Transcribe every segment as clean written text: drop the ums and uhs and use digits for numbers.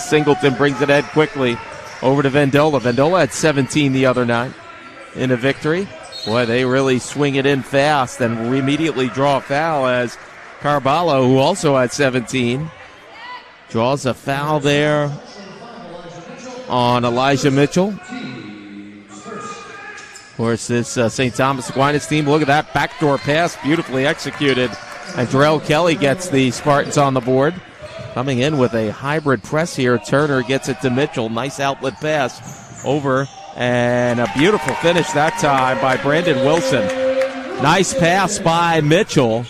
Singleton brings it ahead quickly over to Vendola. Vendola had 17 the other night in a victory. Boy, they really swing it in fast and immediately draw a foul as Carballo, who also had 17, draws a foul there on Elijah Mitchell. Of course, this St. Thomas Aquinas team, look at that backdoor pass, beautifully executed. And Jarrell Kelly gets the Spartans on the board. Coming in with a hybrid press here. Turner gets it to Mitchell. Nice outlet pass over. And a beautiful finish that time by Brandon Wilson. Nice pass by Mitchell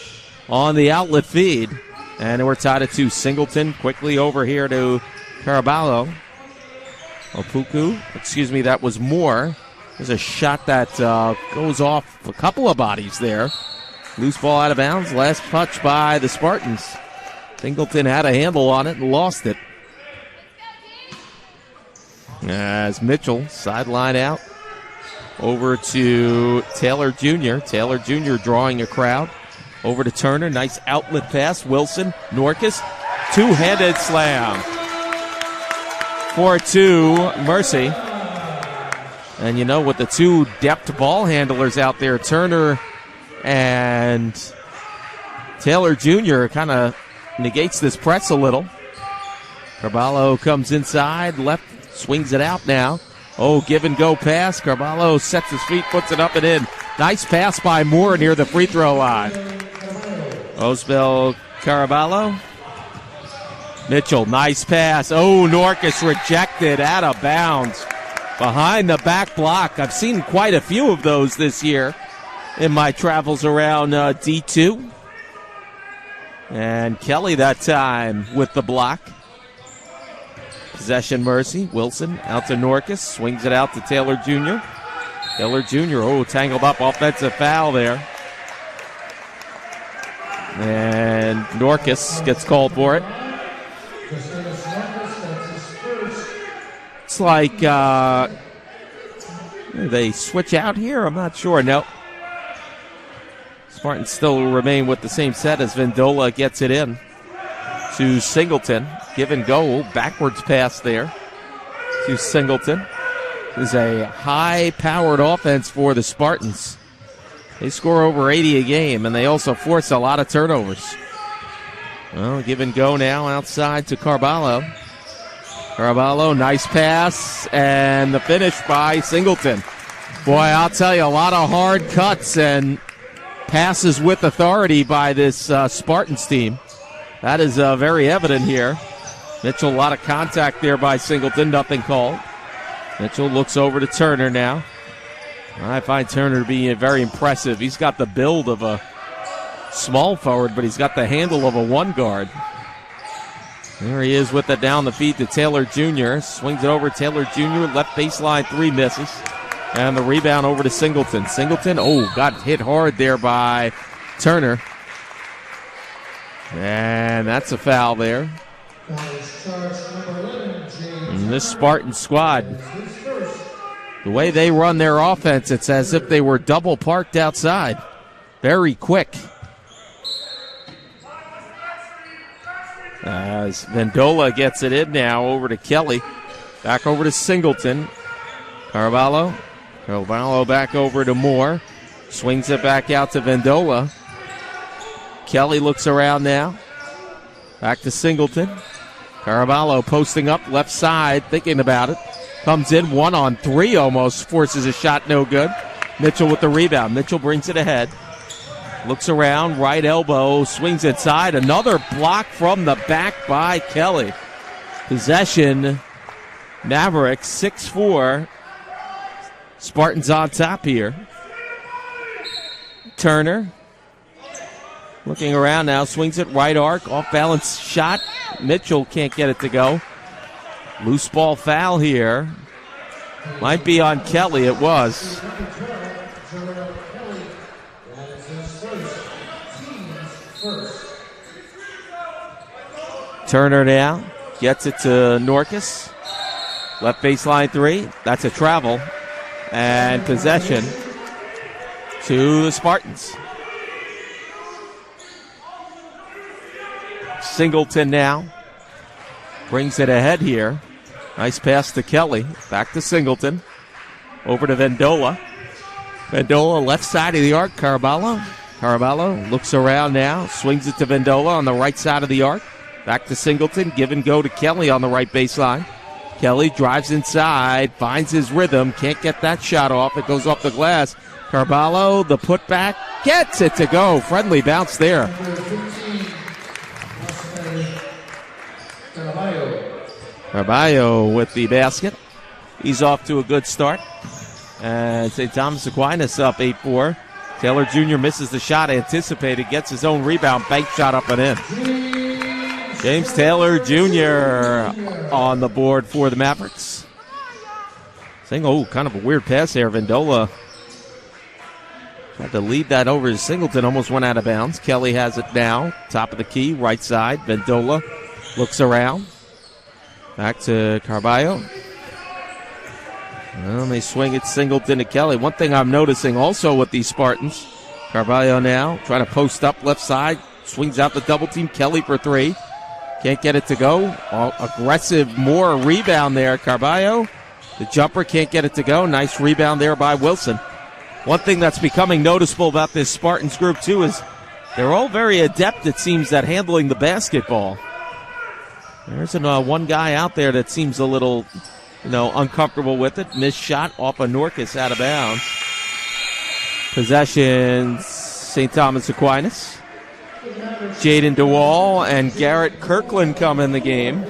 on the outlet feed. And we're tied at 2. Singleton quickly over here to Caraballo. That was Moore. There's a shot that goes off a couple of bodies there. Loose ball out of bounds. Last touch by the Spartans. Singleton had a handle on it and lost it. As Mitchell sideline out over to Taylor Jr. Taylor Jr. drawing a crowd. Over to Turner. Nice outlet pass. Wilson. Norkus. Two-handed slam. 4-2 Mercy. And you know, with the two depth ball handlers out there, Turner and Taylor Jr. kind of negates this press a little. Carballo comes inside, left, swings it out now. Oh, give and go pass. Carballo sets his feet, puts it up and in. Nice pass by Moore near the free throw line. Osbel Caraballo. Mitchell, nice pass. Oh, Norkus rejected out of bounds. Behind the back block. I've seen quite a few of those this year in my travels around D2. And Kelly that time with the block. Possession Mercy. Wilson out to Norkus. Swings it out to Taylor Jr. Taylor Jr. Tangled up offensive foul there. And Norkus gets called for it. It's like they switch out here. I'm not sure. No. Spartans still remain with the same set as Vendola gets it in to Singleton. Give and go. Backwards pass there to Singleton. This is a high-powered offense for the Spartans. They score over 80 a game, and they also force a lot of turnovers. Well, give and go now outside to Carballo. Carballo, nice pass, and the finish by Singleton. Boy, I'll tell you, a lot of hard cuts and passes with authority by this Spartans team. That is very evident here. Mitchell, a lot of contact there by Singleton, nothing called. Mitchell looks over to Turner now. I find Turner to be very impressive. He's got the build of a small forward, but he's got the handle of a one guard. There he is with it down the feet to Taylor Jr. Swings it over. Taylor Jr. left baseline three, misses. And the rebound over to Singleton. Singleton, got hit hard there by Turner. And that's a foul there. And this Spartan squad, the way they run their offense, it's as if they were double parked outside. Very quick. As Vendola gets it in now over to Kelly. Back over to Singleton. Carballo back over to Moore. Swings it back out to Vendola. Kelly looks around now. Back to Singleton. Carballo posting up left side, thinking about it. Comes in 1-on-3 almost. Forces a shot, no good. Mitchell with the rebound. Mitchell brings it ahead. Looks around, right elbow, swings inside. Another block from the back by Kelly. Possession, Mavericks 6-4. Spartans on top here. Turner looking around now, swings it right arc, off balance shot. Mitchell can't get it to go. Loose ball foul here. Might be on Kelly, it was. Turner now gets it to Norkus. Left baseline three. That's a travel. And possession to the Spartans. Singleton now brings it ahead here. Nice pass to Kelly. Back to Singleton. Over to Vendola. Vendola left side of the arc. Caraballo looks around now. Swings it to Vendola on the right side of the arc. Back to Singleton. Give and go to Kelly on the right baseline. Kelly drives inside. Finds his rhythm. Can't get that shot off. It goes off the glass. Caraballo, the putback. Gets it to go. Friendly bounce there. Caraballo with the basket. He's off to a good start. And St. Thomas Aquinas up 8-4. Taylor Jr. misses the shot anticipated. Gets his own rebound. Bank shot up and in. James Taylor Jr. on the board for the Mavericks. Kind of a weird pass there. Vendola tried to lead that over to Singleton. Almost went out of bounds. Kelly has it now. Top of the key, right side. Vendola looks around. Back to Caraballo. Well, they swing it Singleton to Kelly. One thing I'm noticing also with these Spartans, Caraballo now trying to post up left side. Swings out the double team. Kelly for three. Can't get it to go. Aggressive, more rebound there. Caraballo. The jumper can't get it to go. Nice rebound there by Wilson. One thing that's becoming noticeable about this Spartans group, too, is they're all very adept, it seems, at handling the basketball. There's one guy out there that seems a little, uncomfortable with it. Missed shot off of Norkus out of bounds. Possession, St. Thomas Aquinas. Jaden DeWall and Garrett Kirkland come in the game.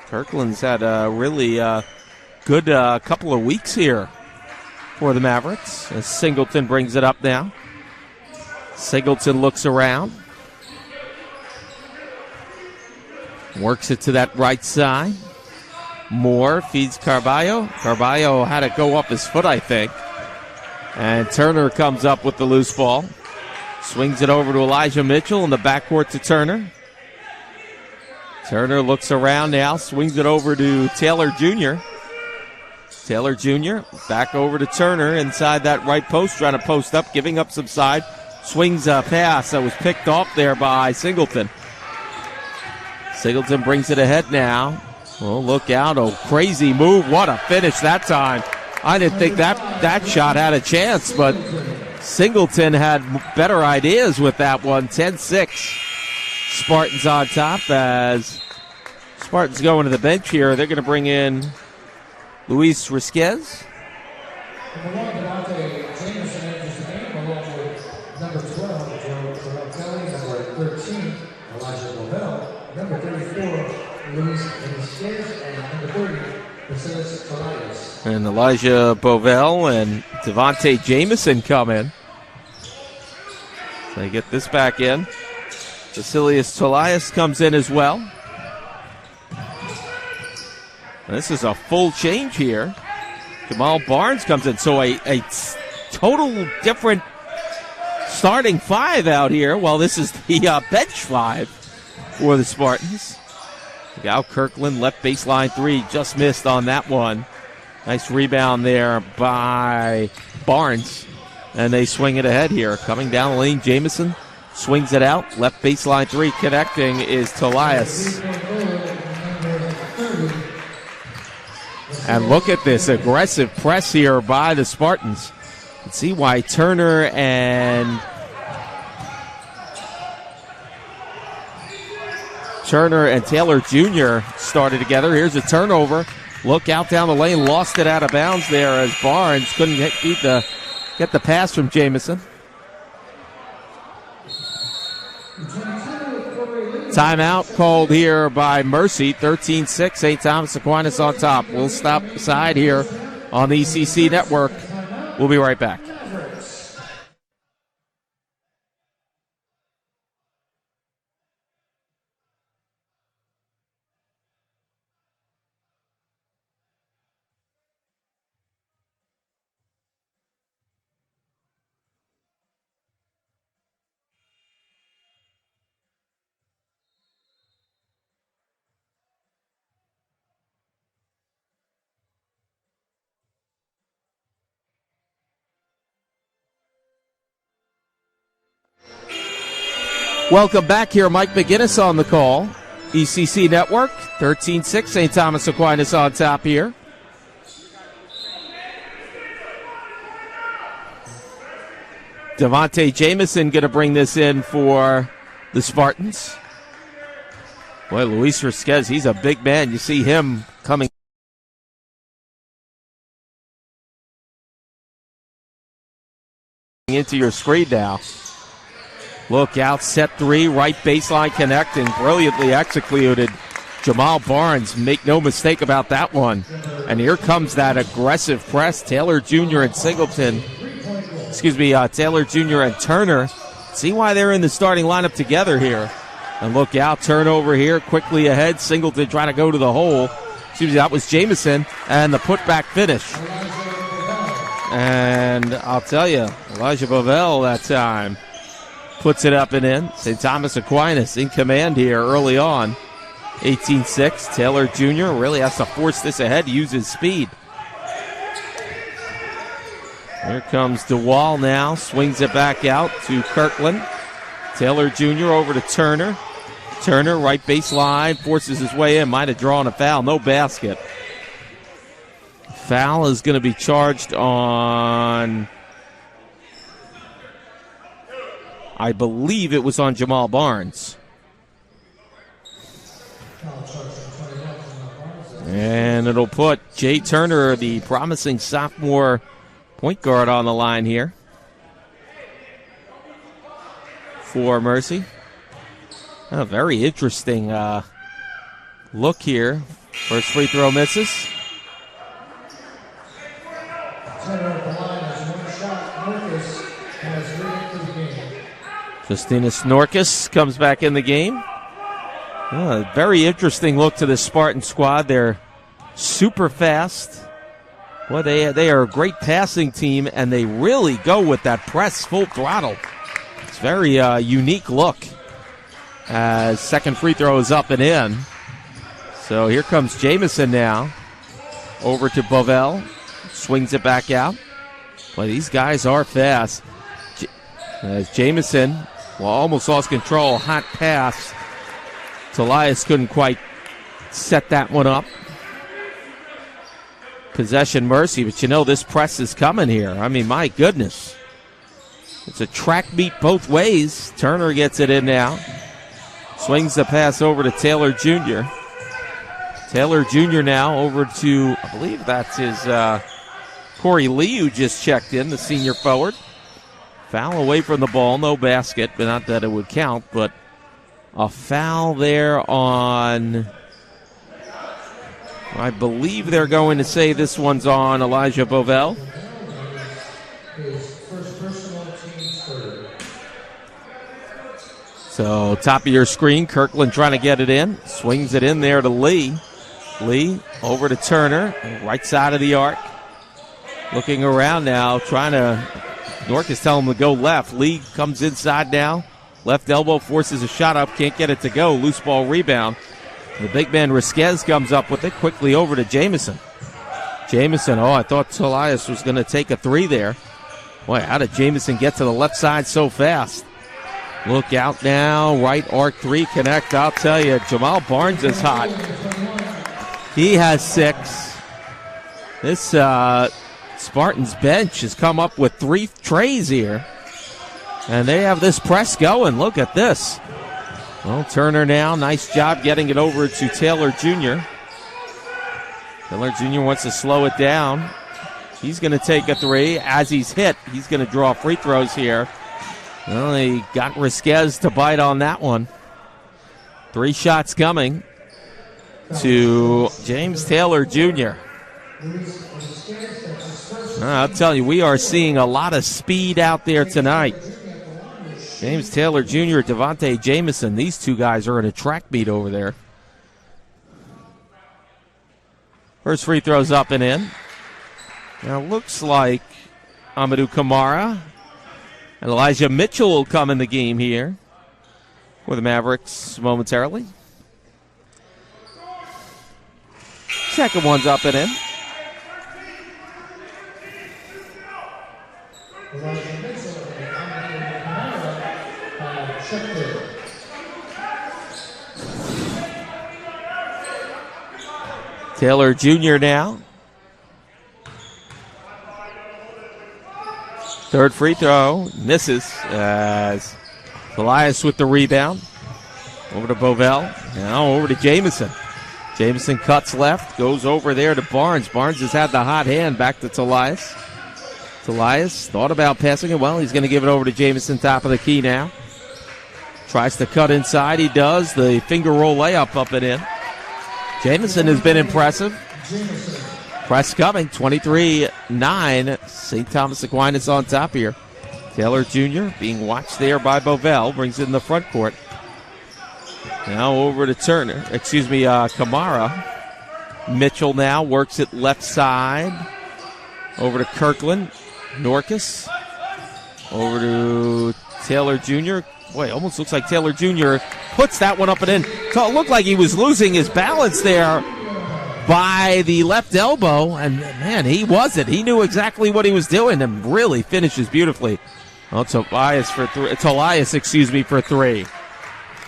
Kirkland's had a really good couple of weeks here for the Mavericks. As Singleton brings it up now. Singleton looks around. Works it to that right side. Moore feeds Caraballo. Caraballo had it go off his foot, I think. And Turner comes up with the loose ball. Swings it over to Elijah Mitchell in the backcourt to Turner. Turner looks around now. Swings it over to Taylor Jr. Taylor Jr. back over to Turner inside that right post. Trying to post up, giving up some side. Swings a pass that was picked off there by Singleton. Singleton brings it ahead now. Oh, look out. Oh, crazy move. What a finish that time. I didn't think that shot had a chance, but Singleton had better ideas with that one. 10-6. Spartans on top as Spartans going to the bench here. They're going to bring in Luis Risquez. Number 12, Joe Kelly. Number 13, Elijah Bovell. Number 34, Luis Risquez. And number 30, Basilis Tobias. And Elijah Bovell and Devontae Jamison come in. They get this back in. Basilius Tolias comes in as well. And this is a full change here. Jamal Barnes comes in. So a total different starting five out here. Well, this is the bench five for the Spartans. Gal Kirkland, left baseline three, just missed on that one. Nice rebound there by Barnes. And they swing it ahead here. Coming down the lane, Jamison swings it out. Left baseline three, connecting is Tolias. And look at this aggressive press here by the Spartans. You can see why Turner and Taylor Jr. started together. Here's a turnover. Look out down the lane. Lost it out of bounds there as Barnes couldn't get the pass from Jamison. Timeout called here by Mercy. 13-6. St. Thomas Aquinas on top. We'll stop aside here on the ECC Network. We'll be right back. Welcome back here. Mike McGinnis on the call. ECC Network, 13-6, St. Thomas Aquinas on top here. Devontae Jamison going to bring this in for the Spartans. Boy, Luis Risquez, he's a big man. You see him coming into your screen now. Look out, set three, right baseline connecting, brilliantly executed. Jamal Barnes, make no mistake about that one. And here comes that aggressive press. Taylor Jr. and Singleton, Taylor Jr. and Turner. See why they're in the starting lineup together here. And look out, turnover here, quickly ahead. Singleton trying to go to the hole. That was Jamison, and the putback finish. And I'll tell you, Elijah Bovell that time puts it up and in. St. Thomas Aquinas in command here early on. 18-6. Taylor Jr. really has to force this ahead, use his speed. Here comes DeWall now. Swings it back out to Kirkland. Taylor Jr. over to Turner. Turner, right baseline, forces his way in. Might have drawn a foul. No basket. Foul is going to be charged on, I believe it was on Jamal Barnes. And it'll put Jay Turner, the promising sophomore point guard, on the line here for Mercy. A very interesting look here. First free throw misses. Justinas Norkus comes back in the game. A very interesting look to this Spartan squad. They're super fast. Well, they are a great passing team, and they really go with that press full throttle. It's a very unique look. As second free throw is up and in. So here comes Jamison now. Over to Bovell. Swings it back out. Well, these guys are fast. As Jamison, almost lost control. Hot pass. Elias couldn't quite set that one up. Possession Mercy, but you know this press is coming here. I mean, my goodness. It's a track meet both ways. Turner gets it in now. Swings the pass over to Taylor Jr. Taylor Jr. now over to, I believe that's his Corey Lee, who just checked in, the senior forward. Foul away from the ball, no basket, but not that it would count, but a foul there on, I believe they're going to say this one's on Elijah Bovell. So top of your screen, Kirkland trying to get it in. Swings it in there to Lee. Lee over to Turner, right side of the arc. Looking around now, trying to, Norkus telling him to go left. Lee comes inside now. Left elbow, forces a shot up, can't get it to go. Loose ball rebound. The big man Risquez comes up with it, quickly over to Jamison. Jamison, I thought Elias was going to take a three there. Boy, how did Jamison get to the left side so fast? Look out now, right arc three connect. I'll tell you, Jamal Barnes is hot. He has 6. This Spartans bench has come up with 3 trays here. And they have this press going. Look at this. Well, Turner now, nice job getting it over to Taylor Jr. Taylor Jr. wants to slow it down. He's going to take a three. As he's hit, he's going to draw free throws here. Well, he got Risquez to bite on that one. 3 shots coming to James Taylor Jr. I'll tell you, we are seeing a lot of speed out there tonight. James Taylor Jr., Devontae Jamison, these two guys are in a track meet over there. First free throw's up and in. Now looks like Amadou Kamara and Elijah Mitchell will come in the game here for the Mavericks momentarily. Second one's up and in. Taylor Jr. now. Third free throw, misses as Elias with the rebound. Over to Bovell, now over to Jamison. Jamison cuts left, goes over there to Barnes. Barnes has had the hot hand, back to Telias. Telias thought about passing it. Well, he's going to give it over to Jamison, top of the key now. Tries to cut inside, he does. The finger roll layup up and in. Jamison has been impressive. Press coming, 23-9. St. Thomas Aquinas on top here. Taylor Jr. being watched there by Bovell, brings it in the front court. Now over to Kamara. Mitchell now works it left side. Over to Kirkland. Norkus. Over to Taylor Jr. Boy, almost looks like Taylor Jr. puts that one up and in. So it looked like he was losing his balance there by the left elbow. And, man, he wasn't. He knew exactly what he was doing and really finishes beautifully. Oh, Telias for three.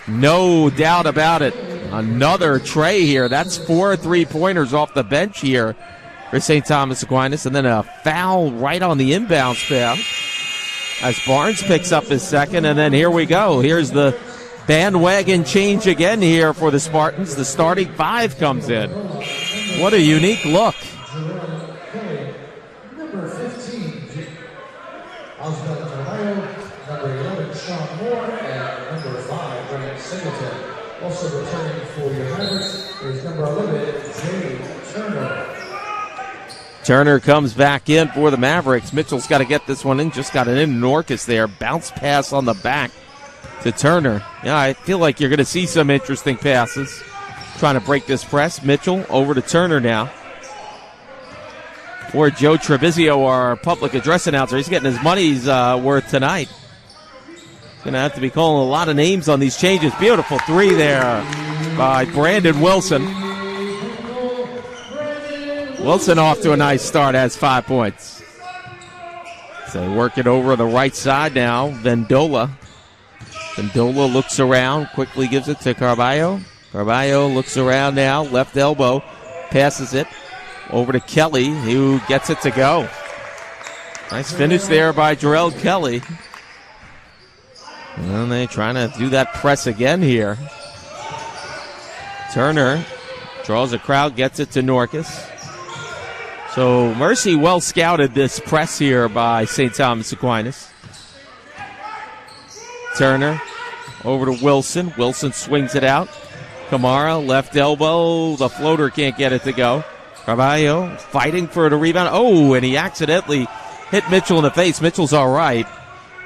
No doubt about it. Another tray here. That's 4 3-pointers off the bench here for St. Thomas Aquinas. And then a foul right on the inbounds pass as Barnes picks up his second. And then here we go. Here's the bandwagon change again here for the Spartans. The starting five comes in. What a unique look. Number 15, Osvaldo Tamayo. Number 11, Sean Moore. And number 5, Grant Singleton. Also returning for your Mavericks is number 11, Jay Turner. Turner comes back in for the Mavericks. Mitchell's got to get this one in. Just got it in. Norkus there. Bounce pass on the back to Turner. Yeah, I feel like you're going to see some interesting passes. Trying to break this press. Mitchell over to Turner now. For Joe Trebizio, our public address announcer. He's getting his money's worth tonight. He's going to have to be calling a lot of names on these changes. Beautiful three there by Brandon Wilson. Wilson off to a nice start, has 5 points. So they work it over on the right side now. Vendola. Vendola looks around, quickly gives it to Carballo. Carballo looks around now, left elbow, passes it over to Kelly, who gets it to go. Nice finish there by Jarrell Kelly. And they're trying to do that press again here. Turner draws a crowd, gets it to Norkus. So Mercy well scouted this press here by St. Thomas Aquinas. Turner over to Wilson. Wilson swings it out. Kamara, left elbow. The floater can't get it to go. Carballo fighting for the rebound. Oh, and he accidentally hit Mitchell in the face. Mitchell's all right.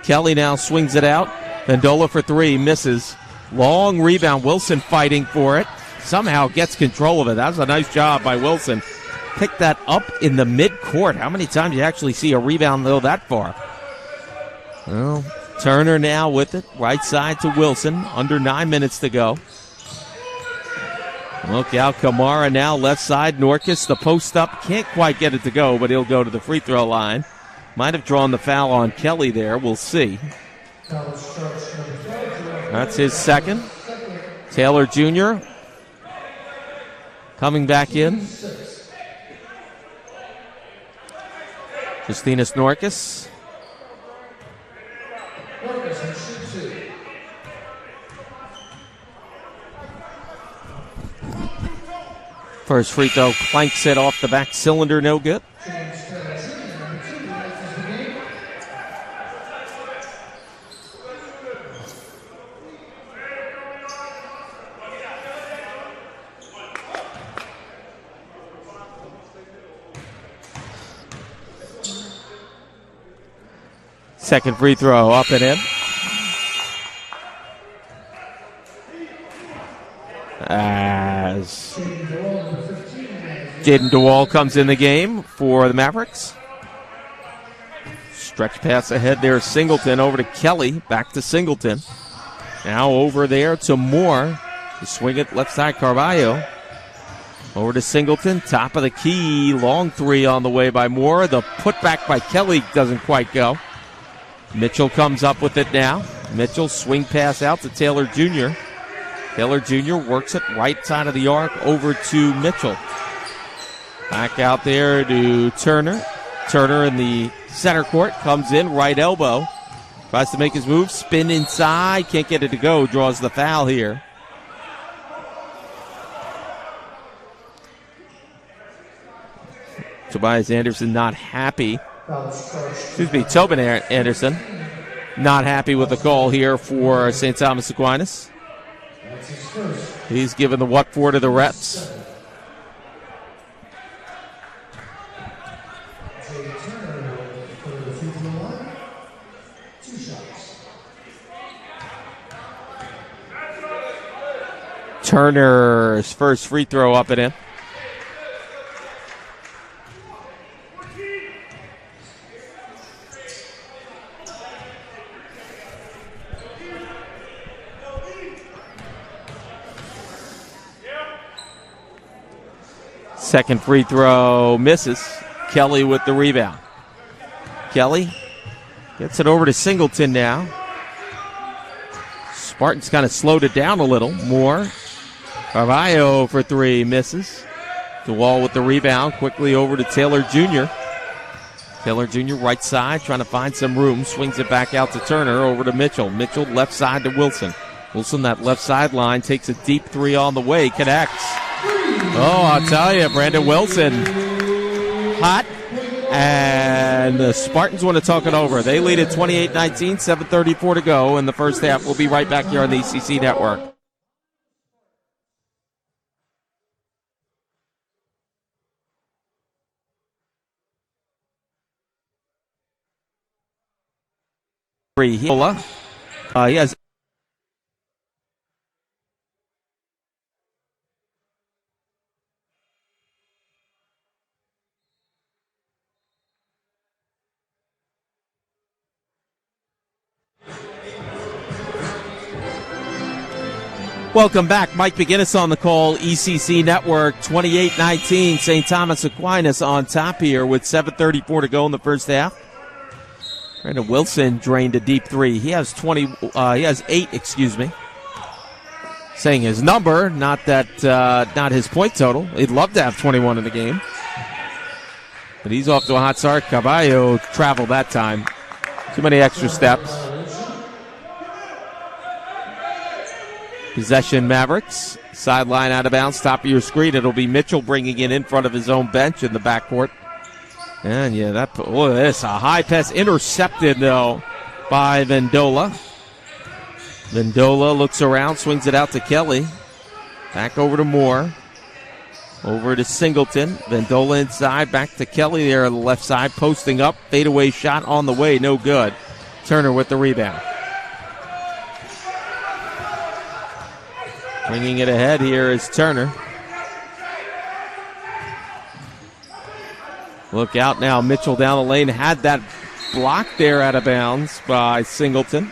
Kelly now swings it out. Vendola for three, misses. Long rebound. Wilson fighting for it. Somehow gets control of it. That was a nice job by Wilson. Picked that up in the mid-court. How many times do you actually see a rebound go that far? Well, Turner now with it. Right side to Wilson. Under 9 minutes to go. Look out, Kamara now left side. Norkus, the post up. Can't quite get it to go, but he'll go to the free throw line. Might have drawn the foul on Kelly there. We'll see. That's his second. Taylor Jr. coming back in. Justinas Norkus. First free throw, clanks it off the back cylinder, no good. Second free throw, up and in. As Jaden DeWall comes in the game for the Mavericks. Stretch pass ahead there, Singleton over to Kelly, back to Singleton. Now over there to Moore. To swing it left side, Carballo. Over to Singleton, top of the key, long three on the way by Moore. The putback by Kelly doesn't quite go. Mitchell comes up with it now. Mitchell swing pass out to Taylor Jr. Taylor Jr. works it right side of the arc over to Mitchell. Back out there to Turner. Turner in the center court. Comes in, right elbow. Tries to make his move. Spin inside. Can't get it to go. Draws the foul here. Tobias Anderson not happy. Tobin Anderson not happy with the call here for St. Thomas Aquinas. He's given the what for to the reps. Turner's first free throw up and in. Second free throw misses. Kelly with the rebound. Kelly gets it over to Singleton now. Spartans kind of slowed it down a little more. Carvalho for three, misses. DeWall with the rebound, quickly over to Taylor Jr. Taylor Jr. right side, trying to find some room. Swings it back out to Turner, over to Mitchell. Mitchell left side to Wilson. Wilson, that left sideline, takes a deep three on the way, connects. Oh, I'll tell you, Brandon Wilson, hot. And the Spartans want to talk it over. They lead at 28-19, 7:34 to go in the first half. We'll be right back here on the ECC Network. He has Welcome back. Mike McGinnis on the call. ECC Network, 28-19. St. Thomas Aquinas on top here with 7:34 to go in the first half. Brandon Wilson drained a deep three. He has 8, saying his number, not not his point total. He'd love to have 21 in the game. But he's off to a hot start. Carvalho traveled that time. Too many extra steps. Possession Mavericks. Sideline out of bounds. Top of your screen. It'll be Mitchell bringing it in front of his own bench in the backcourt. And yeah, that's a high pass. Intercepted, though, by Vendola. Vendola looks around, swings it out to Kelly. Back over to Moore. Over to Singleton. Vendola inside. Back to Kelly there on the left side. Posting up. Fadeaway shot on the way. No good. Turner with the rebound. Bringing it ahead here is Turner. Look out now. Mitchell down the lane. Had that block there out of bounds by Singleton.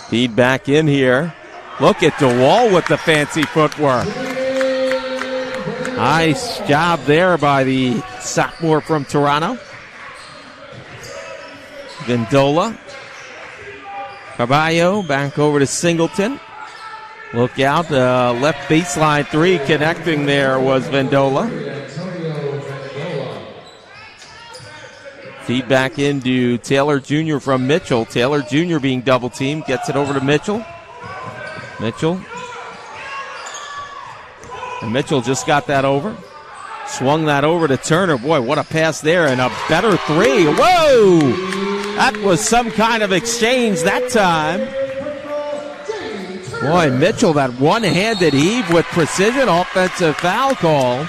Feed back in here. Look at DeWall with the fancy footwork. Nice job there by the sophomore from Toronto. Vendola. Carvalho back over to Singleton. Look out. Left baseline three connecting there was Vendola. Feed back into Taylor Jr. from Mitchell. Taylor Jr. being double teamed. Gets it over to Mitchell. Mitchell. And Mitchell just got that over. Swung that over to Turner. Boy, what a pass there. And a better three. Whoa! That was some kind of exchange that time. Boy, Mitchell, that one-handed heave with precision. Offensive foul call.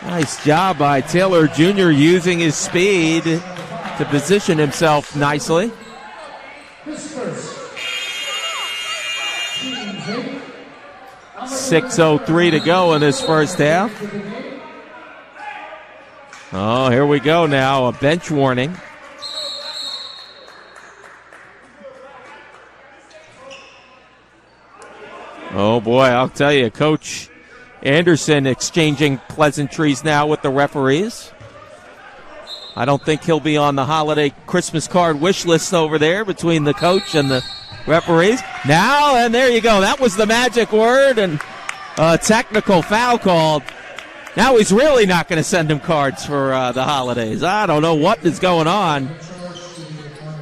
Nice job by Taylor Jr. using his speed to position himself nicely. 6:03 to go in this first half. Oh, here we go now. A bench warning. Oh, boy, I'll tell you, Coach Anderson exchanging pleasantries now with the referees. I don't think he'll be on the holiday Christmas card wish list over there between the coach and the referees. Now, and there you go. That was the magic word, and a technical foul called. Now he's really not going to send him cards for the holidays. I don't know what is going on.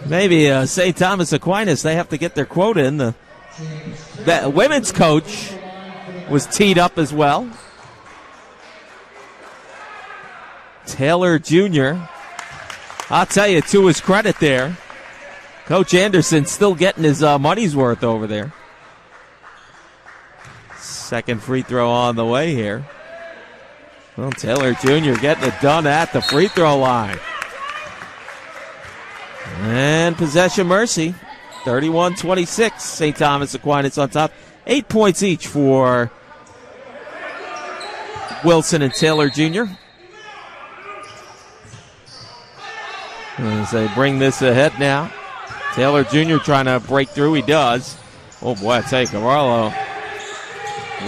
Maybe St. Thomas Aquinas, they have to get their quota in. The women's coach was teed up as well. Taylor Jr., I'll tell you, to his credit there, Coach Anderson still getting his money's worth over there. Second free throw on the way here. Well, Taylor Jr. getting it done at the free throw line. And possession mercy, 31-26. St. Thomas Aquinas on top. 8 points each for Wilson and Taylor Jr. As they bring this ahead now. Taylor Jr. trying to break through. He does. Oh, boy, I tell you, Cavallo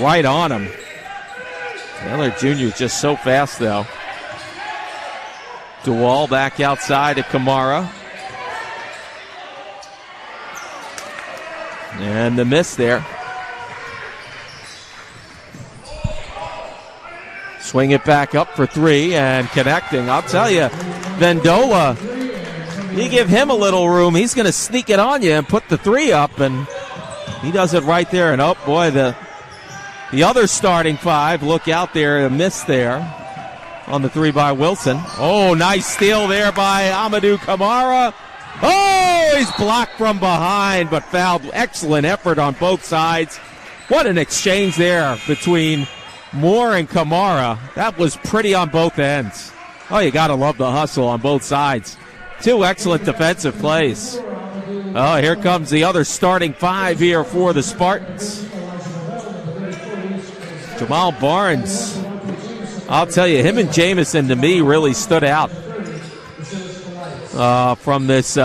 right on him. Taylor Jr. is just so fast, though. DeWall back outside to Kamara. And the miss there. Swing it back up for three and connecting. I'll tell you, Vendola, you give him a little room, he's going to sneak it on you and put the three up, and he does it right there. And oh boy, the other starting five, look out there, a miss there on the three by Wilson. Oh, nice steal there by Amadou Kamara. Oh, he's blocked from behind, but fouled. Excellent effort on both sides. What an exchange there between Moore and Kamara. That was pretty on both ends. Oh, you got to love the hustle on both sides. Two excellent defensive plays. Oh, here comes the other starting five here for the Spartans. Jamal Barnes. I'll tell you, him and Jamison to me really stood out from this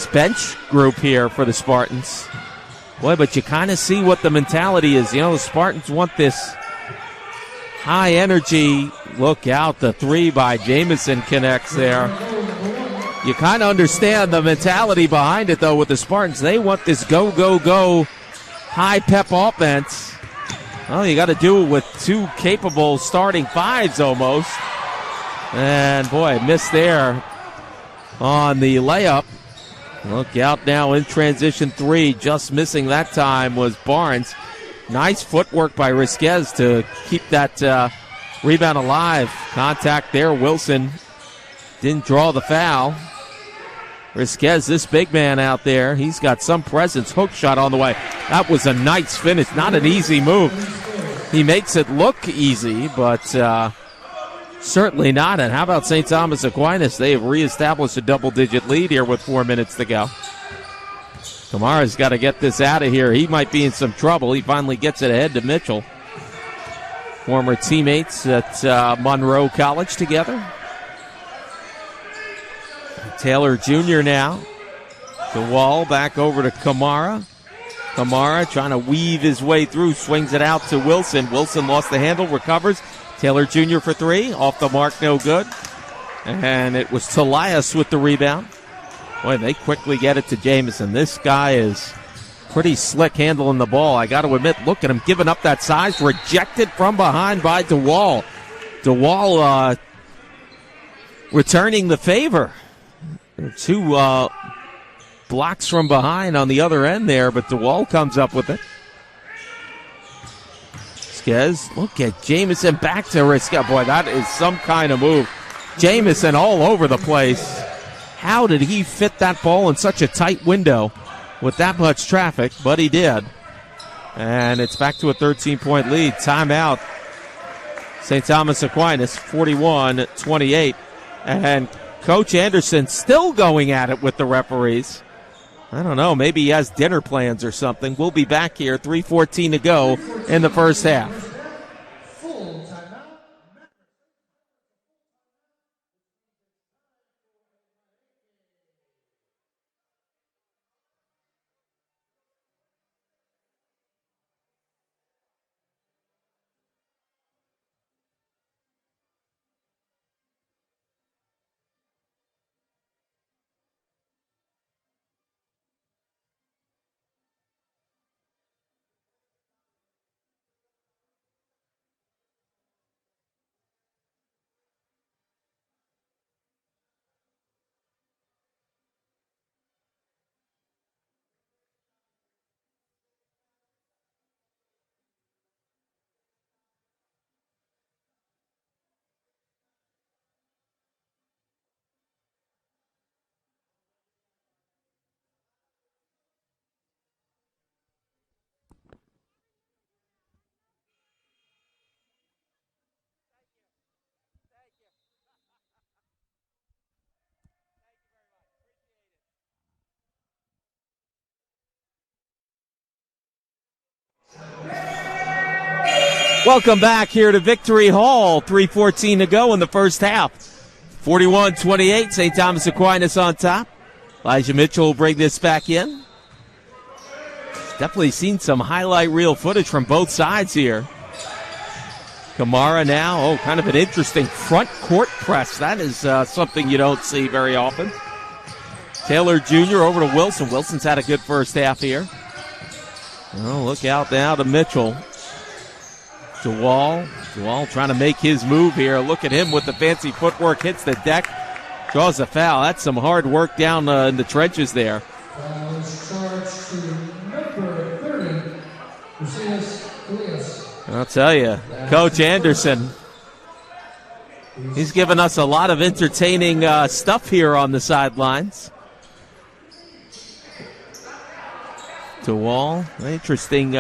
bench group here for the Spartans. Boy, but you kind of see what the mentality is. You know, the Spartans want this high energy. Look out, the three by Jamison connects there. You kind of understand the mentality behind it, though, with the Spartans. They want this go, go, go, high pep offense. Well, you got to do it with two capable starting fives almost. And, boy, missed there on the layup. Look out now in transition three. Just missing that time was Barnes. Nice footwork by Risquez to keep that rebound alive. Contact there. Wilson didn't draw the foul. Risquez, this big man out there, he's got some presence. Hook shot on the way. That was a nice finish. Not an easy move. He makes it look easy, but certainly not. And how about St. Thomas Aquinas? They have reestablished a double-digit lead here with 4 minutes to go. Kamara's got to get this out of here. He might be in some trouble. He finally gets it ahead to Mitchell. Former teammates at Monroe College together. Taylor Jr. now. DeWall back over to Kamara. Kamara trying to weave his way through. Swings it out to Wilson. Wilson lost the handle, recovers. Taylor Jr. for three. Off the mark, no good. And it was Talias with the rebound. Boy, they quickly get it to Jamison. This guy is pretty slick handling the ball. I got to admit, look at him giving up that size. Rejected from behind by DeWall. DeWall returning the favor. Two blocks from behind on the other end there, but DeWall comes up with it. Risquez, look at Jamison back to Risquez. Boy, that is some kind of move. Jamison all over the place. How did he fit that ball in such a tight window with that much traffic? But he did. And it's back to a 13-point lead. Timeout. St. Thomas Aquinas, 41-28. And Coach Anderson still going at it with the referees. I don't know, maybe he has dinner plans or something. We'll be back here, 3:14 to go in the first half. Welcome back here to Victory Hall. 3:14 to go in the first half. 41-28, St. Thomas Aquinas on top. Elijah Mitchell will bring this back in. Definitely seen some highlight reel footage from both sides here. Kamara now, kind of an interesting front court press. That is something you don't see very often. Taylor Jr. over to Wilson. Wilson's had a good first half here. Oh, look out now to Mitchell. DeWall trying to make his move here. Look at him with the fancy footwork. Hits the deck. Draws a foul. That's some hard work down in the trenches there. I'll tell you, Coach Anderson, he's given us a lot of entertaining stuff here on the sidelines. DeWall, interesting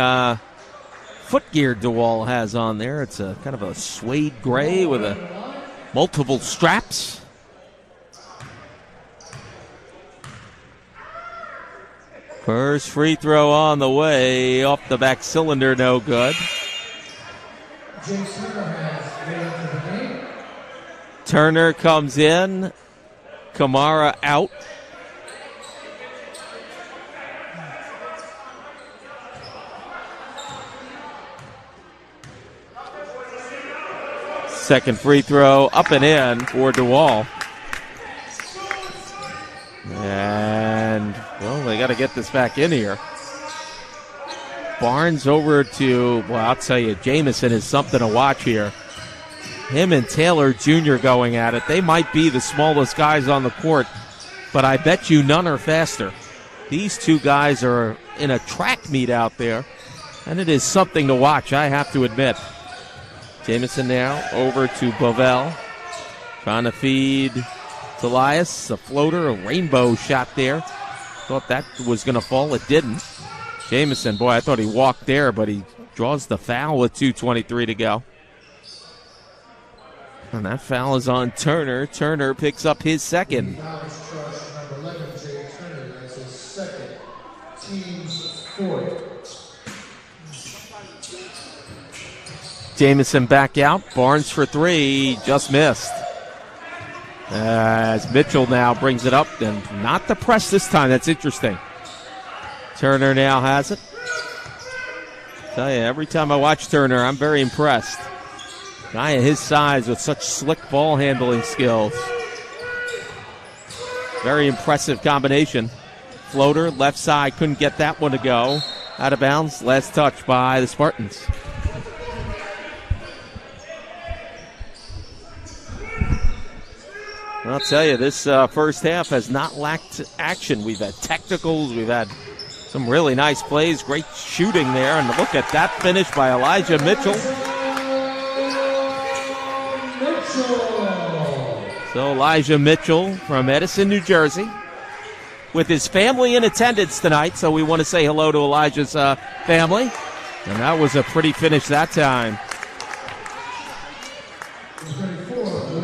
footgear DeWall has on there. It's a kind of a suede gray with multiple straps. First free throw on the way, off the back cylinder, no good. Turner comes in, Kamara out. Second free throw up and in for DeWall. And, well, they got to get this back in here. Barnes over to, well, I'll tell you, Jamison is something to watch here. Him and Taylor Jr. going at it. They might be the smallest guys on the court, but I bet you none are faster. These two guys are in a track meet out there, and it is something to watch, I have to admit. Jamison now over to Bovell. Trying to feed Elias. A floater, a rainbow shot there. Thought that was going to fall. It didn't. Jamison, boy, I thought he walked there, but he draws the foul with 2:23 to go. And that foul is on Turner. Turner picks up his second. Jamison back out. Barnes for three. Just missed. As Mitchell now brings it up. And not the press this time. That's interesting. Turner now has it. Tell you, every time I watch Turner, I'm very impressed. Guy of his size with such slick ball handling skills. Very impressive combination. Floater, left side, couldn't get that one to go. Out of bounds, last touch by the Spartans. I'll tell you, this first half has not lacked action. We've had technicals, we've had some really nice plays, great shooting there, and look at that finish by Elijah Mitchell. So Elijah Mitchell from Edison, New Jersey, with his family in attendance tonight, so we want to say hello to Elijah's family. And that was a pretty finish that time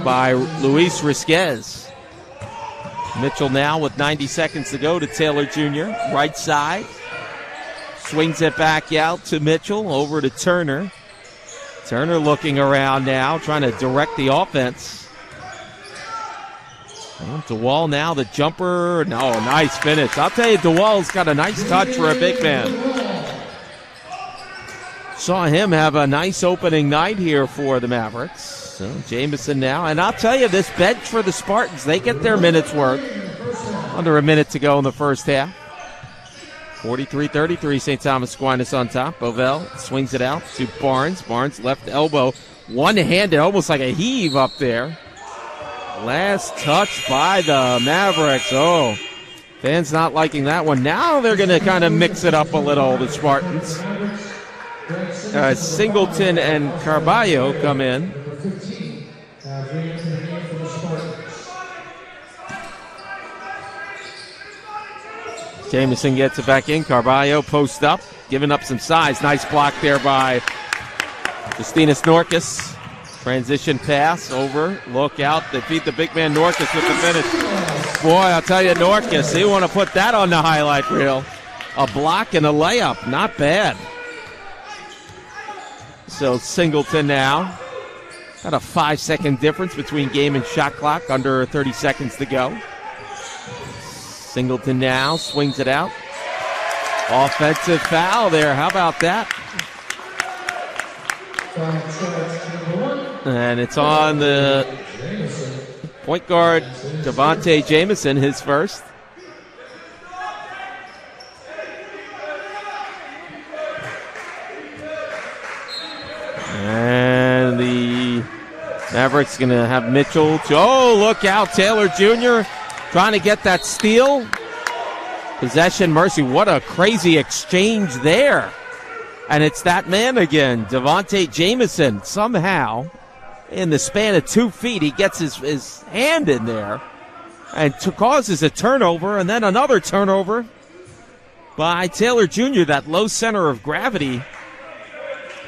by Luis Risquez. Mitchell now with 90 seconds to go to Taylor Jr. Right side. Swings it back out to Mitchell, over to Turner. Turner looking around now, trying to direct the offense. DeWall now, the jumper. No, nice finish. I'll tell you, DeWall's got a nice touch for a big man. Saw him have a nice opening night here for the Mavericks. So Jamison now. And I'll tell you, this bench for the Spartans, they get their minutes worth. Under a minute to go in the first half. 43-33, St. Thomas Aquinas on top. Bovell swings it out to Barnes. Barnes left elbow. One-handed, almost like a heave up there. Last touch by the Mavericks. Oh, fans not liking that one. Now they're going to kind of mix it up a little, the Spartans. Singleton and Carballo come in. Jamison gets it back in. Carballo post up, giving up some size. Nice block there by Justinas Norkus. Transition pass over. Look out. They beat the big man Norkus with the finish. Boy, I'll tell you, Norkus, they want to put that on the highlight reel. A block and a layup. Not bad. So Singleton now. Got a 5-second difference between game and shot clock, under 30 seconds to go. Singleton now swings it out. Offensive foul there. How about that? And it's on the point guard, Devontae Jamison, his first. And the Mavericks going to have Mitchell. Look out, Taylor Jr. trying to get that steal. Possession, Mercy. What a crazy exchange there. And it's that man again, Devontae Jamison. Somehow, in the span of 2 feet, he gets his hand in there and causes a turnover, and then another turnover by Taylor Jr., that low center of gravity.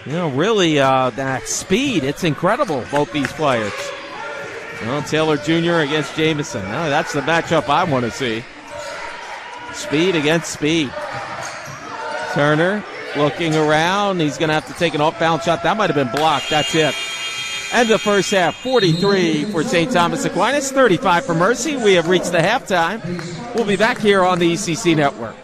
Really, that speed, it's incredible, both these players. Taylor Jr. against Jamison. That's the matchup I want to see. Speed against speed. Turner looking around. He's going to have to take an off-balance shot. That might have been blocked. That's it. End of first half, 43 for St. Thomas Aquinas, 35 for Mercy. We have reached the halftime. We'll be back here on the ECC Network.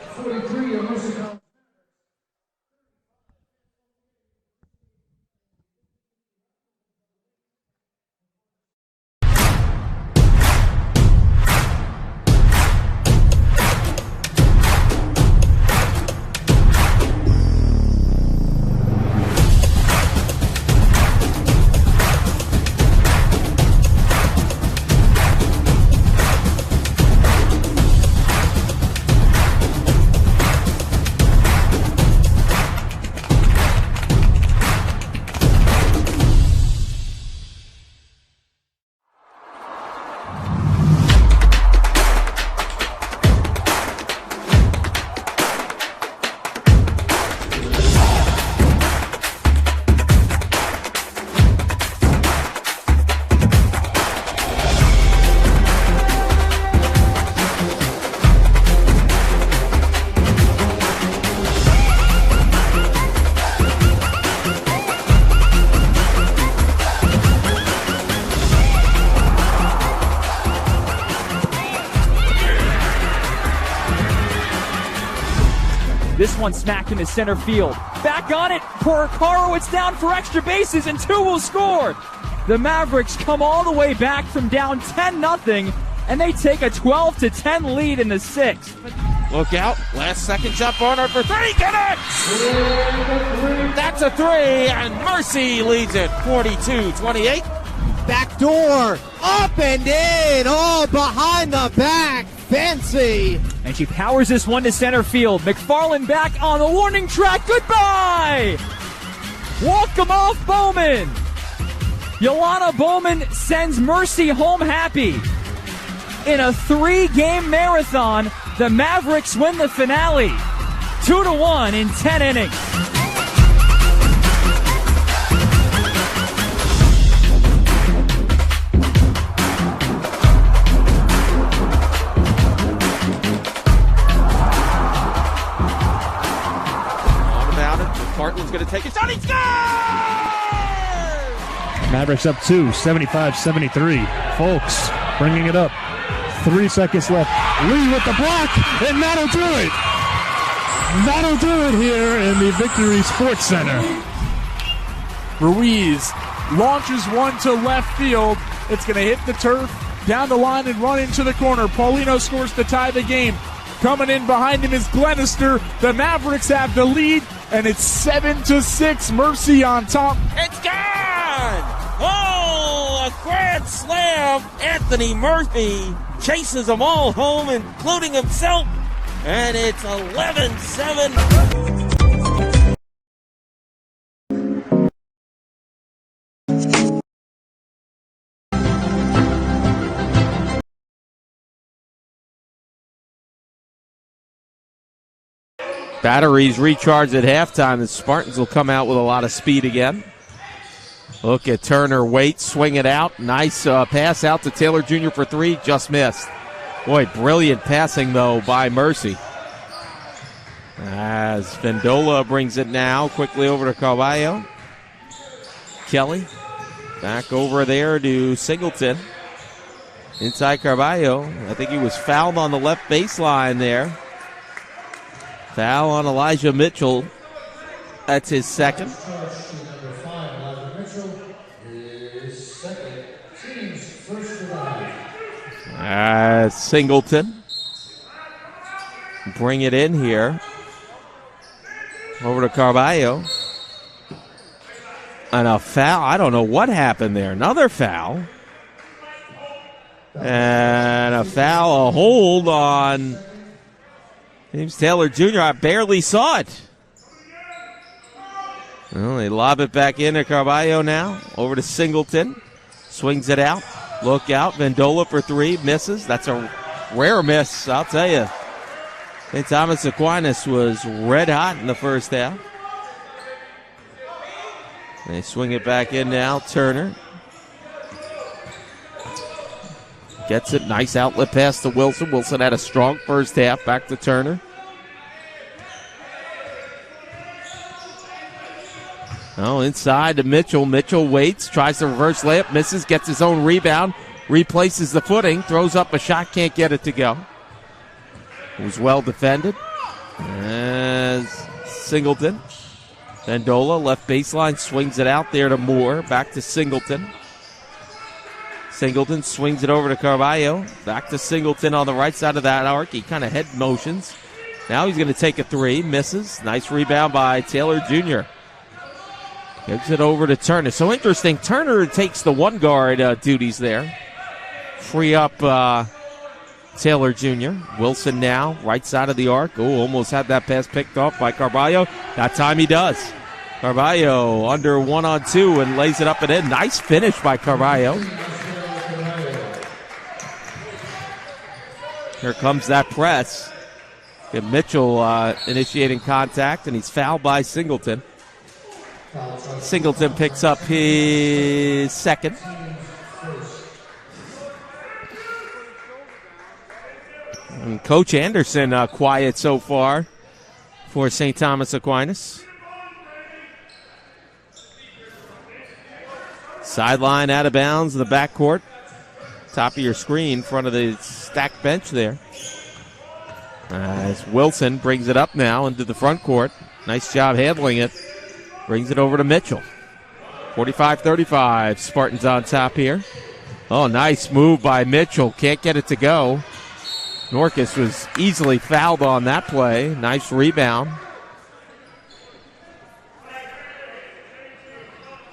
This one smacked into center field. Back on it, Horowitz down for extra bases, and 2 will score. The Mavericks come all the way back from down 10-0, and they take a 12-10 lead in the 6th. Look out, last second shot, Barnard for 3, connects! That's a 3, and Mercy leads it 42-28. Back door, up and in, behind the back, fancy. And she powers this one to center field. McFarland back on the warning track. Goodbye! Walk him off, Bowman. Yolana Bowman sends Mercy home happy. In a 3-game marathon, the Mavericks win the finale. 2-1 in 10 innings. Barton's going to take a shot. He scores! Mavericks up 2, 75-73. Folks bringing it up. 3 seconds left. Lee with the block, and that'll do it. That'll do it here in the Victory Sports Center. Ruiz launches one to left field. It's going to hit the turf, down the line, and run into the corner. Paulino scores to tie the game. Coming in behind him is Glenister. The Mavericks have the lead, and it's 7-6. Mercy on top. It's gone! Oh, a grand slam. Anthony Murphy chases them all home, including himself, and it's 11-7. Batteries recharged at halftime. The Spartans will come out with a lot of speed again. Look at Turner, wait, swing it out. Nice pass out to Taylor Jr. for 3, just missed. Boy, brilliant passing, though, by Mercy. As Vendola brings it now quickly over to Carvalho. Kelly. Back over there to Singleton. Inside Carballo. I think he was fouled on the left baseline there. Foul on Elijah Mitchell. That's his second. Singleton. Bring it in here. Over to Carballo. And a foul. I don't know what happened there. Another foul. And a foul, a hold on James Taylor Jr. I barely saw it. Well, they lob it back in to Carballo now. Over to Singleton. Swings it out. Look out. Vendola for three. Misses. That's a rare miss, I'll tell you. St. Thomas Aquinas was red hot in the first half. They swing it back in now. Turner. Gets it. Nice outlet pass to Wilson. Wilson had a strong first half. Back to Turner. Oh, inside to Mitchell. Mitchell waits. Tries to reverse layup. Misses. Gets his own rebound. Replaces the footing. Throws up a shot. Can't get it to go. It was well defended. As Singleton. Vendola, left baseline, swings it out there to Moore. Back to Singleton. Singleton swings it over to Carballo. Back to Singleton on the right side of that arc. He kind of head motions. Now he's going to take a three. Misses. Nice rebound by Taylor Jr. Gives it over to Turner. So interesting. Turner takes the one guard duties there. Free up Taylor Jr. Wilson now, right side of the arc. Oh, almost had that pass picked off by Carballo. That time he does. Carballo under 1-on-2 and lays it up and in. Nice finish by Carballo. Here comes that press. And Mitchell initiating contact, and he's fouled by Singleton. Singleton picks up his second. And Coach Anderson quiet so far for St. Thomas Aquinas. Sideline out of bounds in the backcourt. Top of your screen, front of the stacked bench there. As Wilson brings it up now into the front court. Nice job handling it. Brings it over to Mitchell. 45-35. Spartans on top here. Oh, nice move by Mitchell. Can't get it to go. Norkus was easily fouled on that play. Nice rebound.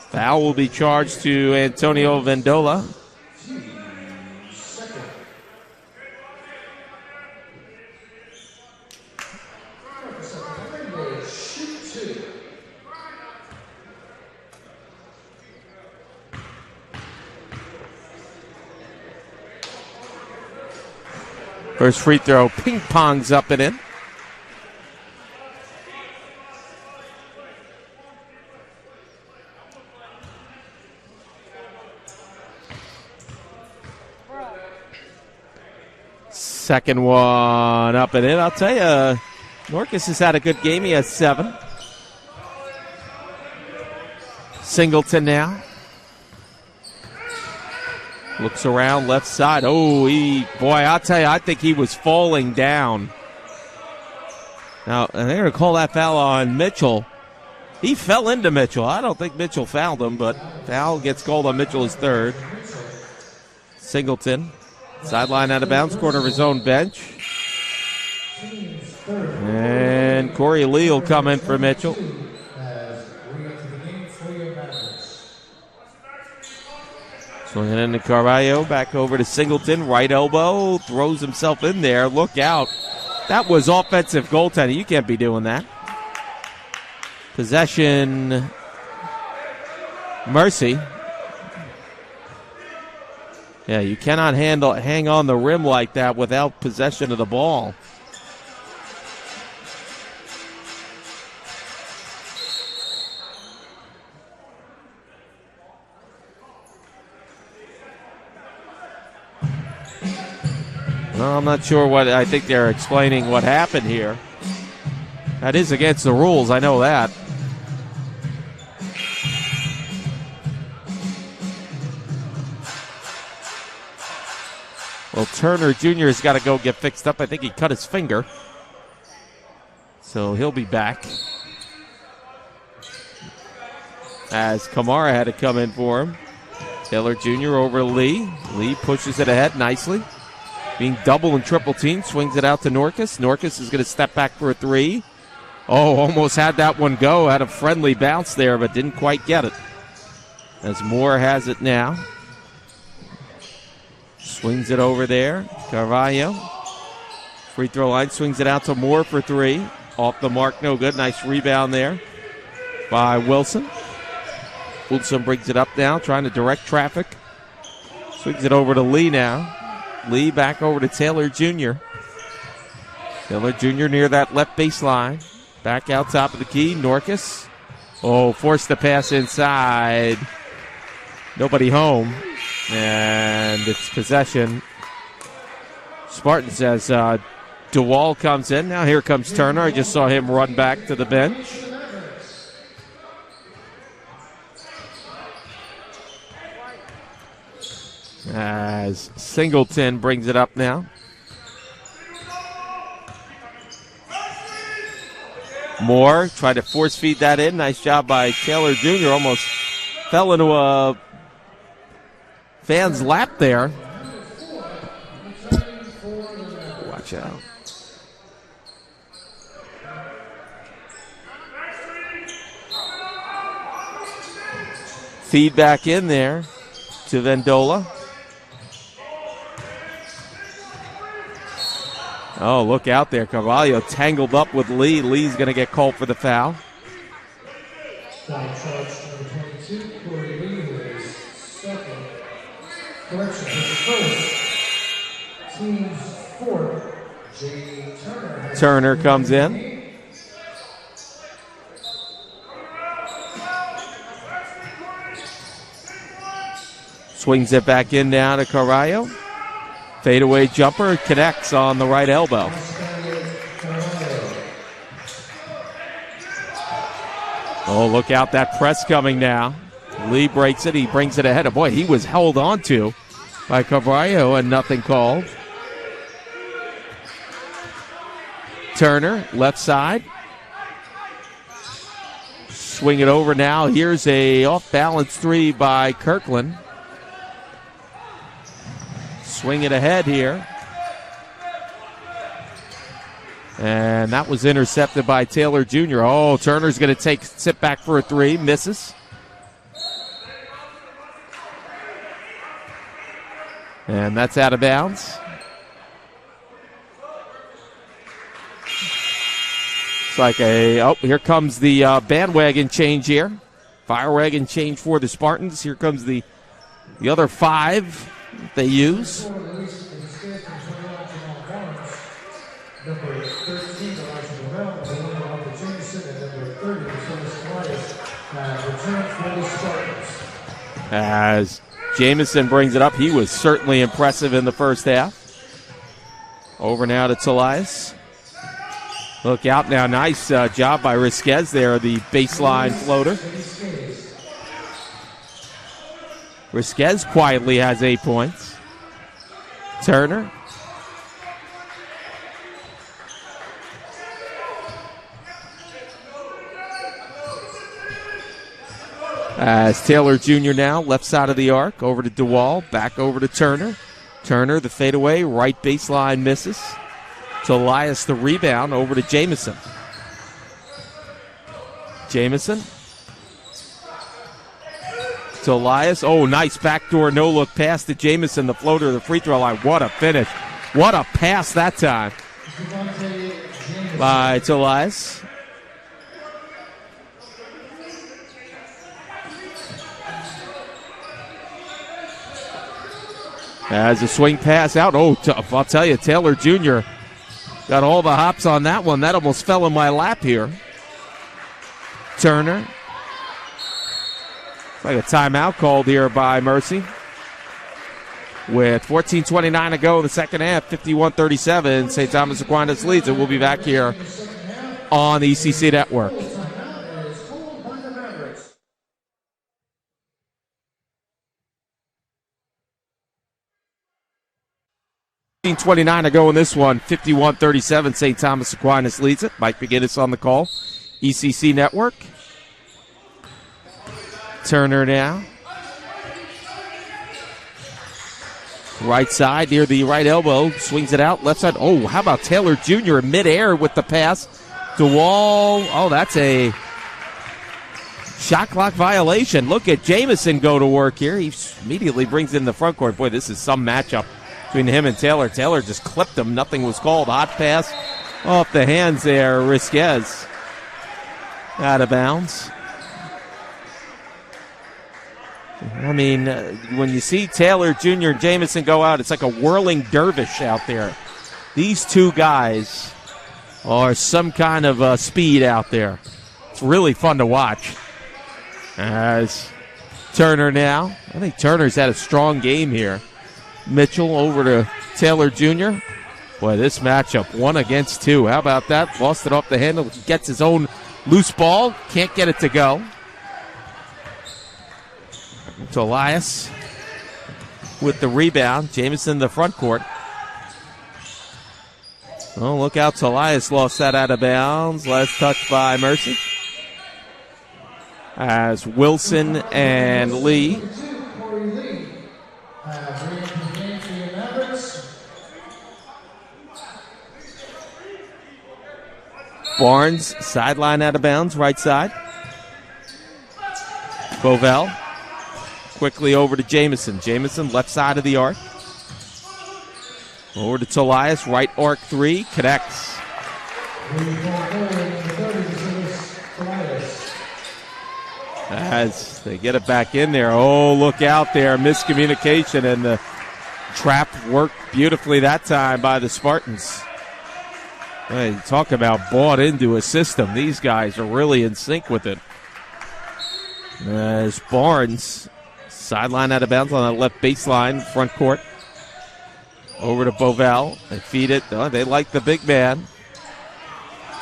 Foul will be charged to Antonio Vendola. First free throw, ping-pongs up and in. Second one up and in. I'll tell you, Norkus has had a good game. He has 7. Singleton now. Looks around left side. Oh, I'll tell you, I think he was falling down. Now, they're going to call that foul on Mitchell. He fell into Mitchell. I don't think Mitchell fouled him, but foul gets called on Mitchell his third. Singleton, sideline out of bounds, corner of his own bench. And Corey Lee will come in for Mitchell. Swinging into Carballo, back over to Singleton, right elbow, throws himself in there. Look out. That was offensive goaltending. You can't be doing that. Possession, Mercy. Yeah, you cannot hang on the rim like that without possession of the ball. Well, I'm not sure what. I think they're explaining what happened here. That is against the rules. I know that. Well, Turner Jr. has got to go get fixed up. I think he cut his finger. So he'll be back. As Kamara had to come in for him. Taylor Jr. over to Lee. Lee pushes it ahead nicely. Being double and triple team, swings it out to Norkus. Norkus is going to step back for a three. Oh, almost had that one go. Had a friendly bounce there, but didn't quite get it. As Moore has it now. Swings it over there. Carvalho. Free throw line, swings it out to Moore for three. Off the mark, no good. Nice rebound there by Wilson. Wilson brings it up now, trying to direct traffic. Swings it over to Lee now. Lee back over to Taylor Jr. Taylor Jr. near that left baseline. Back out top of the key. Norkus. Oh, forced the pass inside. Nobody home. And it's possession. Spartans as DeWall comes in. Now here comes Turner. I just saw him run back to the bench. As Singleton brings it up now. Moore tried to force feed that in. Nice job by Taylor Jr. Almost fell into a fan's lap there. Watch out. Feed back in there to Vendola. Oh, look out there. Carvalho tangled up with Lee. Lee's going to get called for the foul. Foul charge number 22, Corey Lee, who is second. Correction, his first. Team's fourth, J. Turner. Turner comes in. Swings it back in now to Carvalho. Fadeaway jumper connects on the right elbow. Oh, look out, that press coming now. Lee breaks it, he brings it ahead. Oh, boy, he was held on to by Carvalho and nothing called. Turner, left side. Swing it over now. Here's a off-balance three by Kirkland. Swing it ahead here. And that was intercepted by Taylor Jr. Oh, Turner's going to sit back for a three. Misses. And that's out of bounds. It's like here comes the bandwagon change here. Fire wagon change for the Spartans. Here comes the other five they use. Number 13, Elijah Burrell, the winner of the Jameson, and number 30, Justinas Norkus, return for the Spartans. As Jamison brings it up, he was certainly impressive in the first half. Over now to Telias. Look out now, nice job by Risquez there, the baseline floater. Risquez quietly has 8 points. Turner. As Taylor Jr. now, left side of the arc, over to DeWall, back over to Turner. Turner, the fadeaway, right baseline misses. To Elias, the rebound, over to Jamison. Jamison. To Elias. Oh, nice backdoor no-look pass to Jamison, the floater to the free throw line. What a finish. What a pass that time by Elias. As a swing pass out. Oh, I'll tell you, Taylor Jr. got all the hops on that one. That almost fell in my lap here. Turner. It's like a timeout called here by Mercy. With 14:29 to go in the second half, 51-37. St. Thomas Aquinas leads, and we'll be back here on the ECC Network. 15:29 to go in this one. 51-37. St. Thomas Aquinas leads it. Mike McGinnis on the call. ECC Network. Turner now. Right side near the right elbow. Swings it out. Left side. Oh, how about Taylor Jr. in midair with the pass. DeWall. Oh, that's a shot clock violation. Look at Jamison go to work here. He immediately brings in the front court. Boy, this is some matchup between him and Taylor. Taylor just clipped him. Nothing was called. Hot pass off the hands there. Risquez out of bounds. I mean, when you see Taylor Jr. and Jamison go out, it's like a whirling dervish out there. These two guys are some kind of speed out there. It's really fun to watch. As Turner now. I think Turner's had a strong game here. Mitchell over to Taylor Jr. Boy, this matchup, 1 against 2. How about that? Lost it off the handle. Gets his own loose ball. Can't get it to go. To Elias with the rebound. Jamison in the front court. Oh, look out. Elias lost that out of bounds. Last touch by Mercy. As Wilson and Lee. Barnes, sideline out of bounds, right side. Bovell. Quickly over to Jamison. Jamison, left side of the arc. Over to Tolias, right arc 3, connects. As they get it back in there. Oh, look out there. Miscommunication, and the trap worked beautifully that time by the Spartans. Hey, talk about bought into a system. These guys are really in sync with it. As Barnes, sideline out of bounds on the left baseline, front court. Over to Bovell. They feed it. Oh, they like the big man.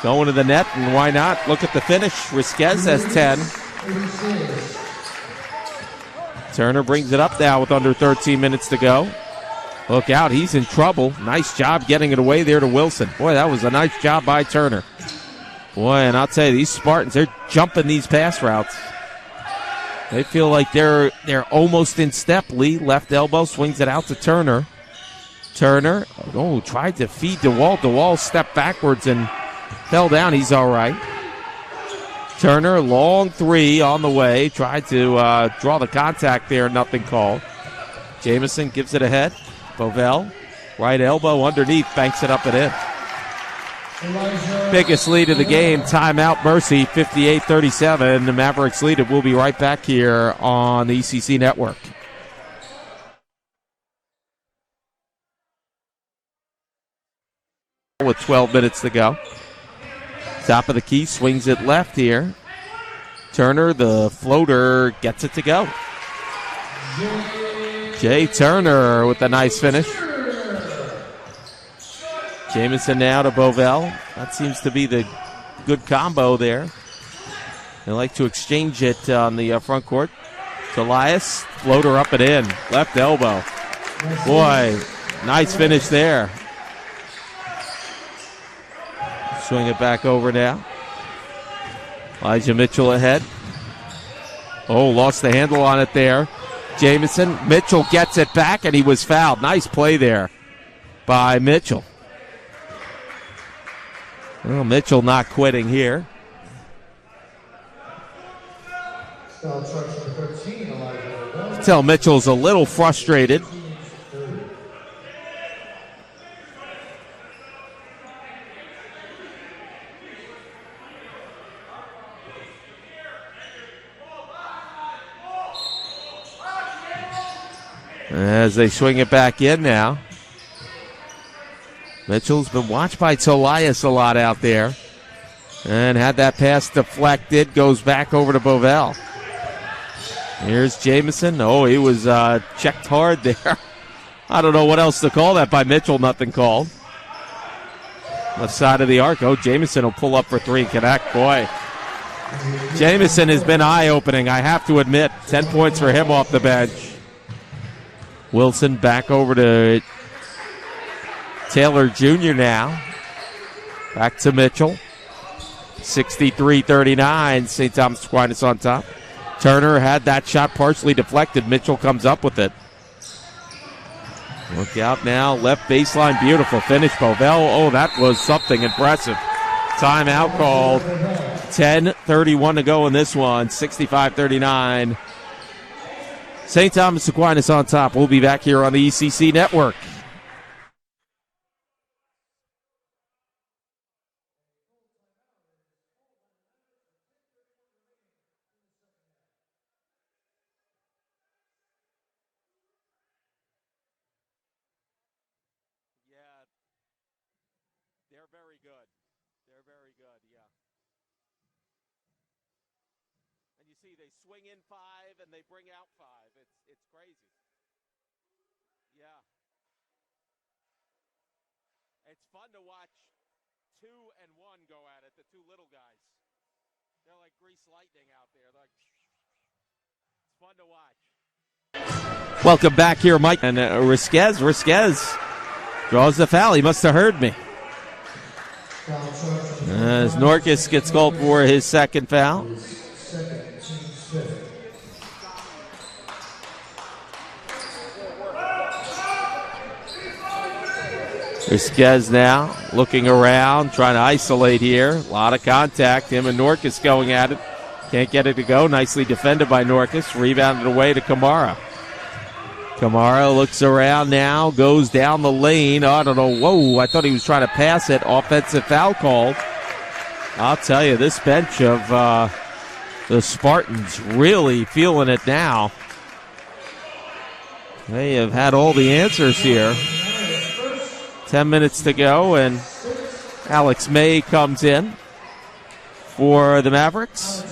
Going to the net, and why not? Look at the finish. Risquez has 10. Turner brings it up now with under 13 minutes to go. Look out, he's in trouble. Nice job getting it away there to Wilson. Boy, that was a nice job by Turner. Boy, and I'll tell you, these Spartans, they're jumping these pass routes. They feel like they're almost in step. Lee, left elbow, swings it out to Turner. Turner, tried to feed DeWall. DeWall stepped backwards and fell down. He's all right. Turner, long 3 on the way. Tried to draw the contact there. Nothing called. Jamison gives it ahead. Bovell, right elbow underneath. Banks it up and in. Biggest lead of the game. Timeout, Mercy, 58-37. The Mavericks lead it. We'll be right back here on the ECC Network. With 12 minutes to go. Top of the key, swings it left here. Turner, the floater, gets it to go. Jay Turner with a nice finish. Jamison now to Bovell. That seems to be the good combo there. They like to exchange it on the front court. Elias, floater up and in. Left elbow. Boy, nice finish there. Swing it back over now. Elijah Mitchell ahead. Oh, lost the handle on it there. Jamison. Mitchell gets it back, and he was fouled. Nice play there by Mitchell. Well, Mitchell not quitting here. Tell Mitchell's a little frustrated. As they swing it back in now. Mitchell's been watched by Tolias a lot out there. And had that pass deflected. Goes back over to Bovell. Here's Jamison. Oh, he was checked hard there. I don't know what else to call that by Mitchell. Nothing called. Left side of the arc. Oh, Jamison will pull up for 3 and connect. Boy, Jamison has been eye-opening, I have to admit. 10 points for him off the bench. Wilson back over to Taylor Jr. now. Back to Mitchell. 63-39. St. Thomas Aquinas on top. Turner had that shot partially deflected. Mitchell comes up with it. Look out now. Left baseline. Beautiful finish. Bovell. Oh, that was something impressive. Timeout called. 10:31 to go in this one. 65-39. St. Thomas Aquinas on top. We'll be back here on the ECC Network. It's fun to watch 2 and 1 go at it, the two little guys. They're like grease lightning out there. It's fun to watch. Welcome back here, Mike. And Risquez draws the foul. He must have heard me. As Norkus gets called for his second foul. Risquez now looking around, trying to isolate here. A lot of contact. Him and Norkus going at it. Can't get it to go. Nicely defended by Norkus. Rebounded away to Kamara. Kamara looks around now, goes down the lane. I don't know. Whoa, I thought he was trying to pass it. Offensive foul called. I'll tell you, this bench of the Spartans really feeling it now. They have had all the answers here. 10 minutes to go, and Alex May comes in for the Mavericks.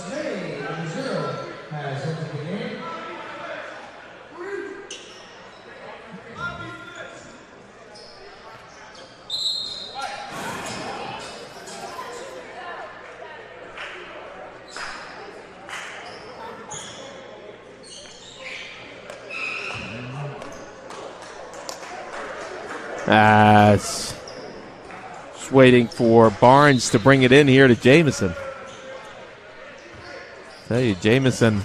Just waiting for Barnes to bring it in here to Jamison. Tell you, Jamison,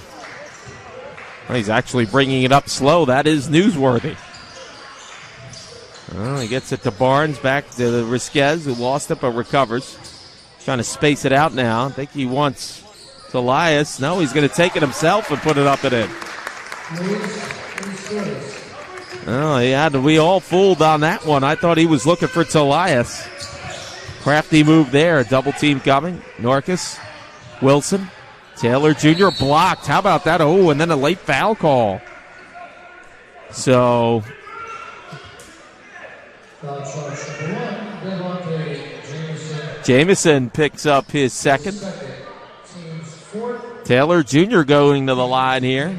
well, he's actually bringing it up slow. That is newsworthy. Well, he gets it to Barnes, back to the Risquez, who lost it but recovers. Trying to space it out now. I think he wants Elias. No, he's going to take it himself and put it up and in. Oh, yeah, we all fooled on that one. I thought he was looking for Telias. Crafty move there. Double team coming. Norkus, Wilson, Taylor Jr. blocked. How about that? Oh, and then a late foul call. So, Jamison picks up his second. Taylor Jr. going to the line here.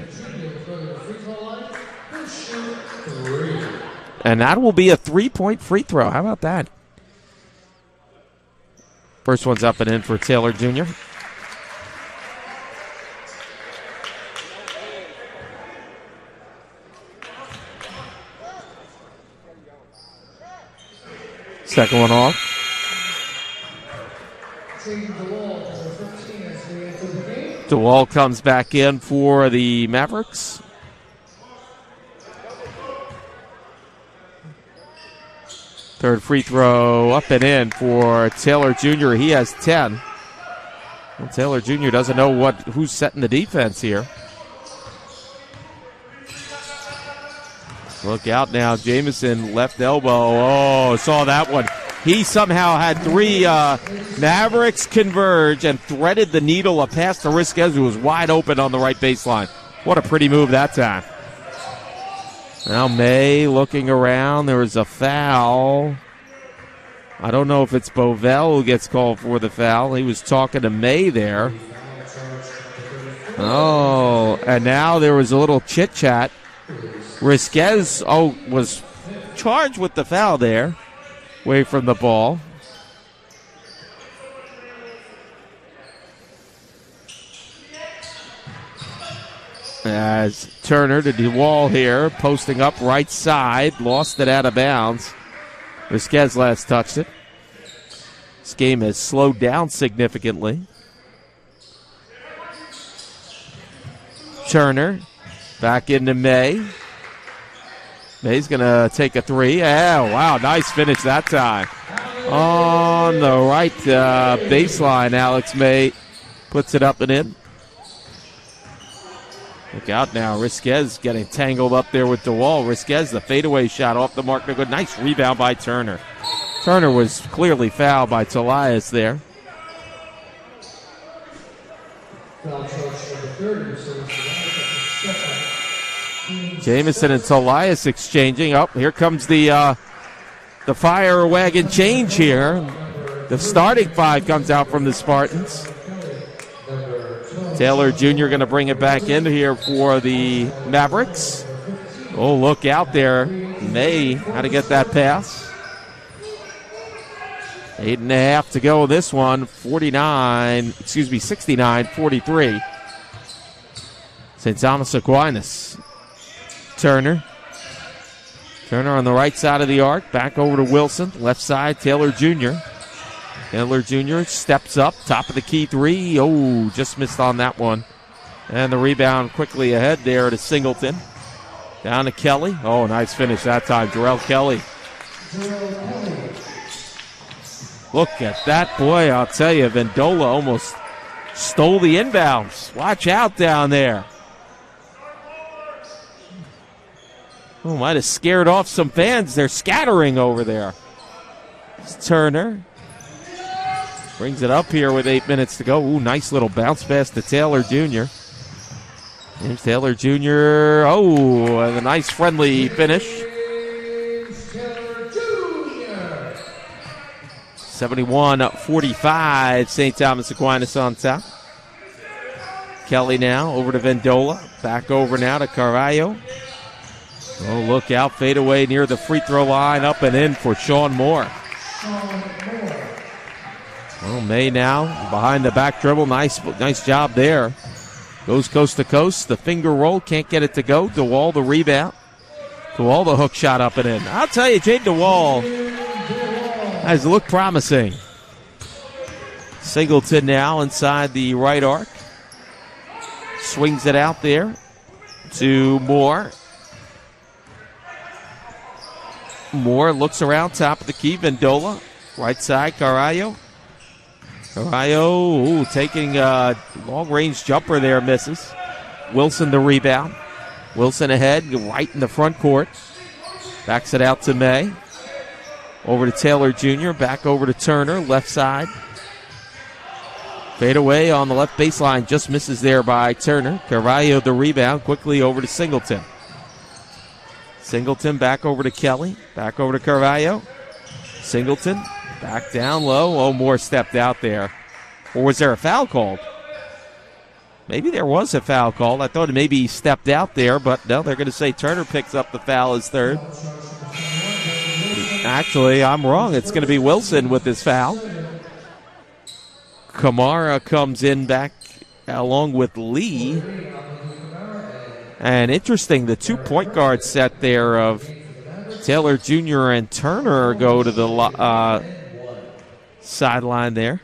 And that will be a 3-point free throw. How about that? First one's up and in for Taylor Jr. Second one off. DeWall comes back in for the Mavericks. Third free throw up and in for Taylor Jr. He has 10. Well, Taylor Jr. doesn't know who's setting the defense here. Look out now. Jamison, left elbow. Oh, saw that one. He somehow had three Mavericks converge and threaded the needle. A pass to Risquez, who was wide open on the right baseline. What a pretty move that time. Now May looking around. There was a foul. I don't know if it's Bovell who gets called for the foul. He was talking to May there. Oh, and now there was a little chit-chat. Risquez was charged with the foul there, away from the ball. As Turner to DeWall here, posting up right side, lost it out of bounds. Risquez last touched it. This game has slowed down significantly. Turner back into May. May's going to take a three. Yeah, wow, nice finish that time. On the right baseline, Alex May puts it up and in. Look out now. Risquez getting tangled up there with DeWall. Risquez, the fadeaway shot off the mark. No good. Nice rebound by Turner. Turner was clearly fouled by Tolias there. Jamison and Tolias exchanging. Oh, here comes the fire wagon change here. The starting five comes out from the Spartans. Taylor Jr. going to bring it back in here for the Mavericks. Oh, look out there. May how to get that pass. 8.5 to go in this one. 69-43. St. Thomas Aquinas. Turner on the right side of the arc. Back over to Wilson. Left side, Taylor Jr. Taylor Jr. steps up. Top of the key three. Oh, just missed on that one. And the rebound quickly ahead there to Singleton. Down to Kelly. Oh, nice finish that time. Jarrell Kelly. Look at that. Boy, I'll tell you, Vendola almost stole the inbounds. Watch out down there. Oh, might have scared off some fans. They're scattering over there. It's Turner. Brings it up here with 8 minutes to go. Ooh, nice little bounce pass to Taylor Jr. Here's Taylor Jr. Oh, and a nice friendly finish. 71-45, St. Thomas Aquinas on top. Kelly now over to Vendola. Back over now to Carvalho. Oh, look out. Fade away near the free throw line. Up and in for Sean Moore. Well, May now behind the back dribble. Nice job there. Goes coast to coast. The finger roll. Can't get it to go. DeWall the rebound. DeWall the hook shot up and in. I'll tell you, Jade DeWall has looked promising. Singleton now inside the right arc. Swings it out there to Moore. Moore looks around, top of the key. Vendola, right side, Carvalho. Carvalho taking a long-range jumper there, misses. Wilson the rebound. Wilson ahead, right in the front court. Backs it out to May. Over to Taylor Jr., back over to Turner, left side. Fade away on the left baseline, just misses there by Turner. Carvalho the rebound, quickly over to Singleton. Singleton back over to Kelly, back over to Carvalho. Singleton back down low. Oh, Moore stepped out there. Or was there a foul called? Maybe there was a foul called. I thought maybe he stepped out there, but no, they're going to say Turner picks up the foul as third. Actually, I'm wrong. It's going to be Wilson with his foul. Kamara comes in back along with Lee. And interesting, the 2-point guard set there of Taylor Jr. and Turner go to the sideline there.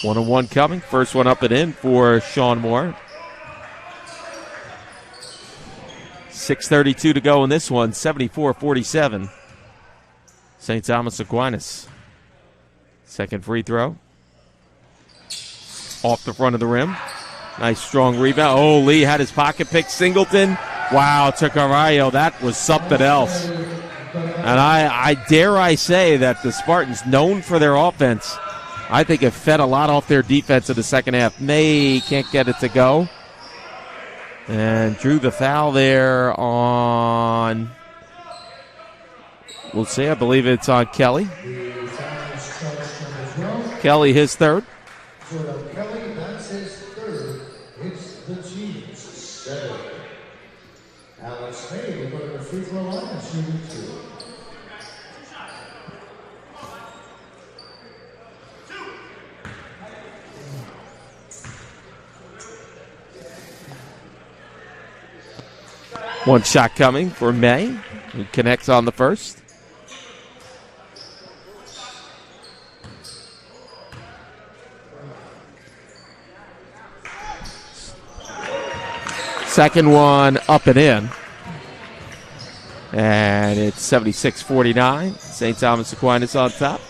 One-on-one coming. First one up and in for Sean Moore. 6:32 to go in this one. 74-47. St. Thomas Aquinas. Second free throw. Off the front of the rim. Nice strong rebound. Oh, Lee had his pocket pick. Singleton. Wow, to Carvalho. That was something else. And I dare I say that the Spartans, known for their offense, I think have fed a lot off their defense in the second half. May can't get it to go. And drew the foul there on, we'll see, I believe it's on Kelly. Kelly, his third. So Kelly, that's his third. It's the team's seventh. Alex May will go to the free throw line and shooting two. One shot coming for May, who connects on the first. Second one up and in. And it's 76-49. St. Thomas Aquinas on top.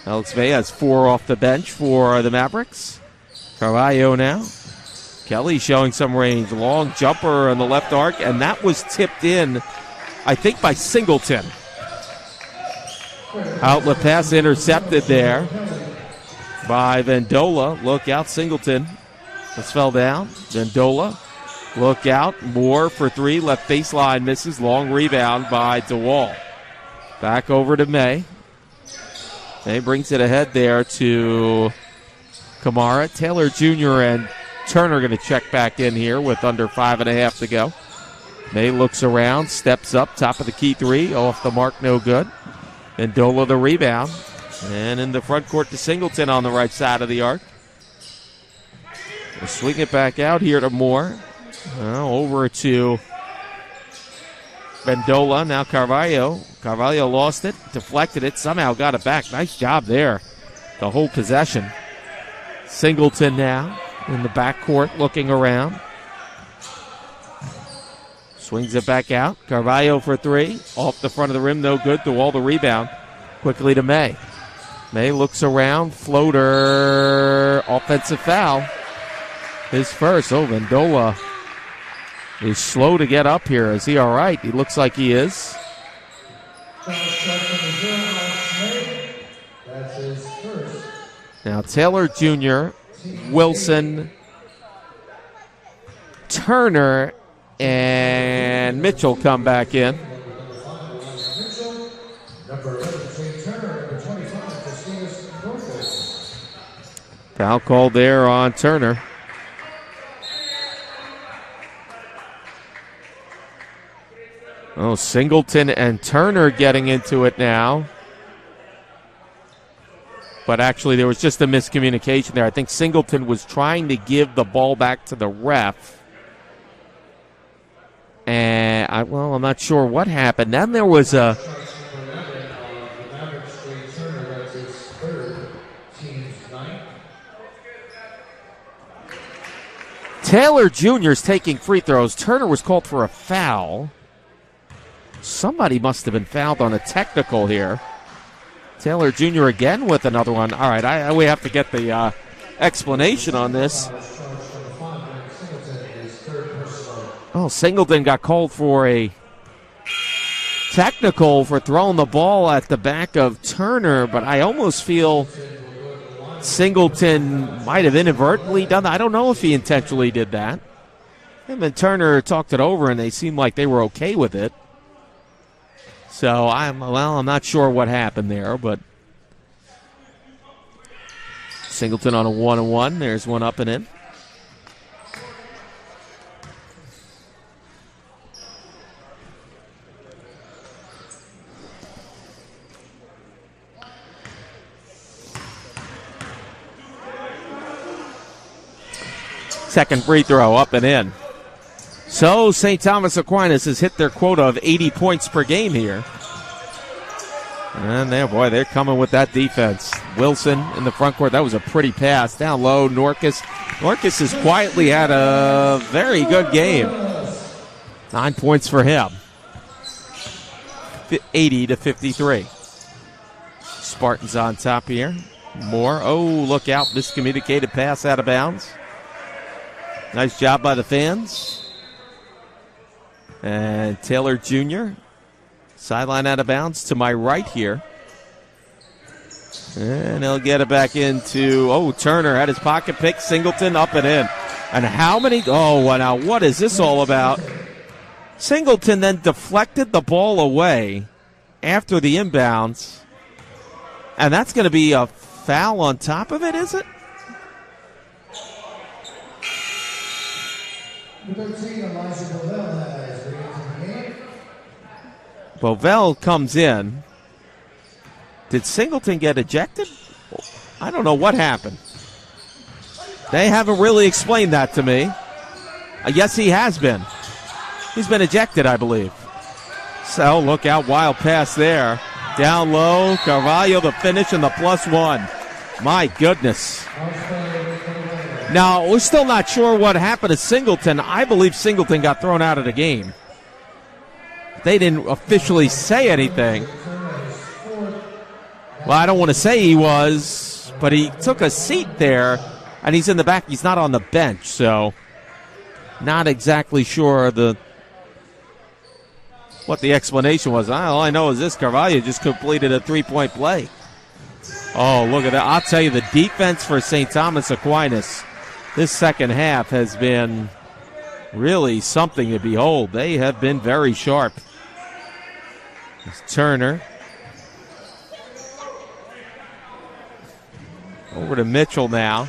Alex May has 4 off the bench for the Mavericks. Carvalho now. Kelly showing some range. Long jumper on the left arc, and that was tipped in, I think, by Singleton. Outlet pass intercepted there by Vendola. Look out, Singleton. Just fell down. Vendola. Look out. Moore for 3. Left baseline misses. Long rebound by DeWall. Back over to May. May brings it ahead there to Kamara. Taylor Jr. and Turner going to check back in here with under 5.5 to go. May looks around. Steps up. Top of the key 3. Off the mark. No good. Vendola the rebound. And in the front court to Singleton on the right side of the arc. We'll swing it back out here to Moore. Over to Vendola. Now Carvalho. Carvalho lost it, deflected it, somehow got it back. Nice job there. The whole possession. Singleton now in the backcourt looking around. Swings it back out. Carvalho for 3. Off the front of the rim, no good. DeWall the rebound. Quickly to May. May looks around. Floater. Offensive foul. His first. Vendola is slow to get up here. Is he all right? He looks like he is. Now Taylor Jr., Wilson, Turner, and Mitchell come back in. Foul called there on Turner. Singleton and Turner getting into it now. But actually, there was just a miscommunication there. I think Singleton was trying to give the ball back to the ref. And, I'm not sure what happened. Then there was a... Taylor Jr. is taking free throws. Turner was called for a foul. Somebody must have been fouled on a technical here. Taylor Jr. again with another one. All right, we have to get the explanation on this. Singleton got called for a technical for throwing the ball at the back of Turner, but I almost feel Singleton might have inadvertently done that. I don't know if he intentionally did that. Him and Turner talked it over, and they seemed like they were okay with it. So I'm not sure what happened there, but Singleton on a 1-1. There's one up and in. Second free throw up and in. So St. Thomas Aquinas has hit their quota of 80 points per game here. And they're coming with that defense. Wilson in the front court. That was a pretty pass. Down low, Norkus. Norkus has quietly had a very good game. 9 points for him. 80-53. Spartans on top here. Moore. Look out. Miscommunicated pass out of bounds. Nice job by the fans. And Taylor Jr. Sideline out of bounds to my right here. And he'll get it back into, Turner had his pocket pick. Singleton up and in. And how many, now what is this all about? Singleton then deflected the ball away after the inbounds. And that's going to be a foul on top of it, is it? Bovell comes in. Did Singleton get ejected? I don't know what happened. They haven't really explained that to me. Yes, he has been. He's been ejected, I believe. So look out, wild pass there. Down low, Carvalho the finish and the +1. My goodness. Now, we're still not sure what happened to Singleton. I believe Singleton got thrown out of the game. They didn't officially say anything. Well, I don't want to say he was, but he took a seat there, and he's in the back. He's not on the bench, so not exactly sure what the explanation was. All I know is this: Carvalho just completed a 3-point play. Oh, look at that. I'll tell you, the defense for St. Thomas Aquinas this second half has been really something to behold. They have been very sharp. It's Turner. Over to Mitchell now.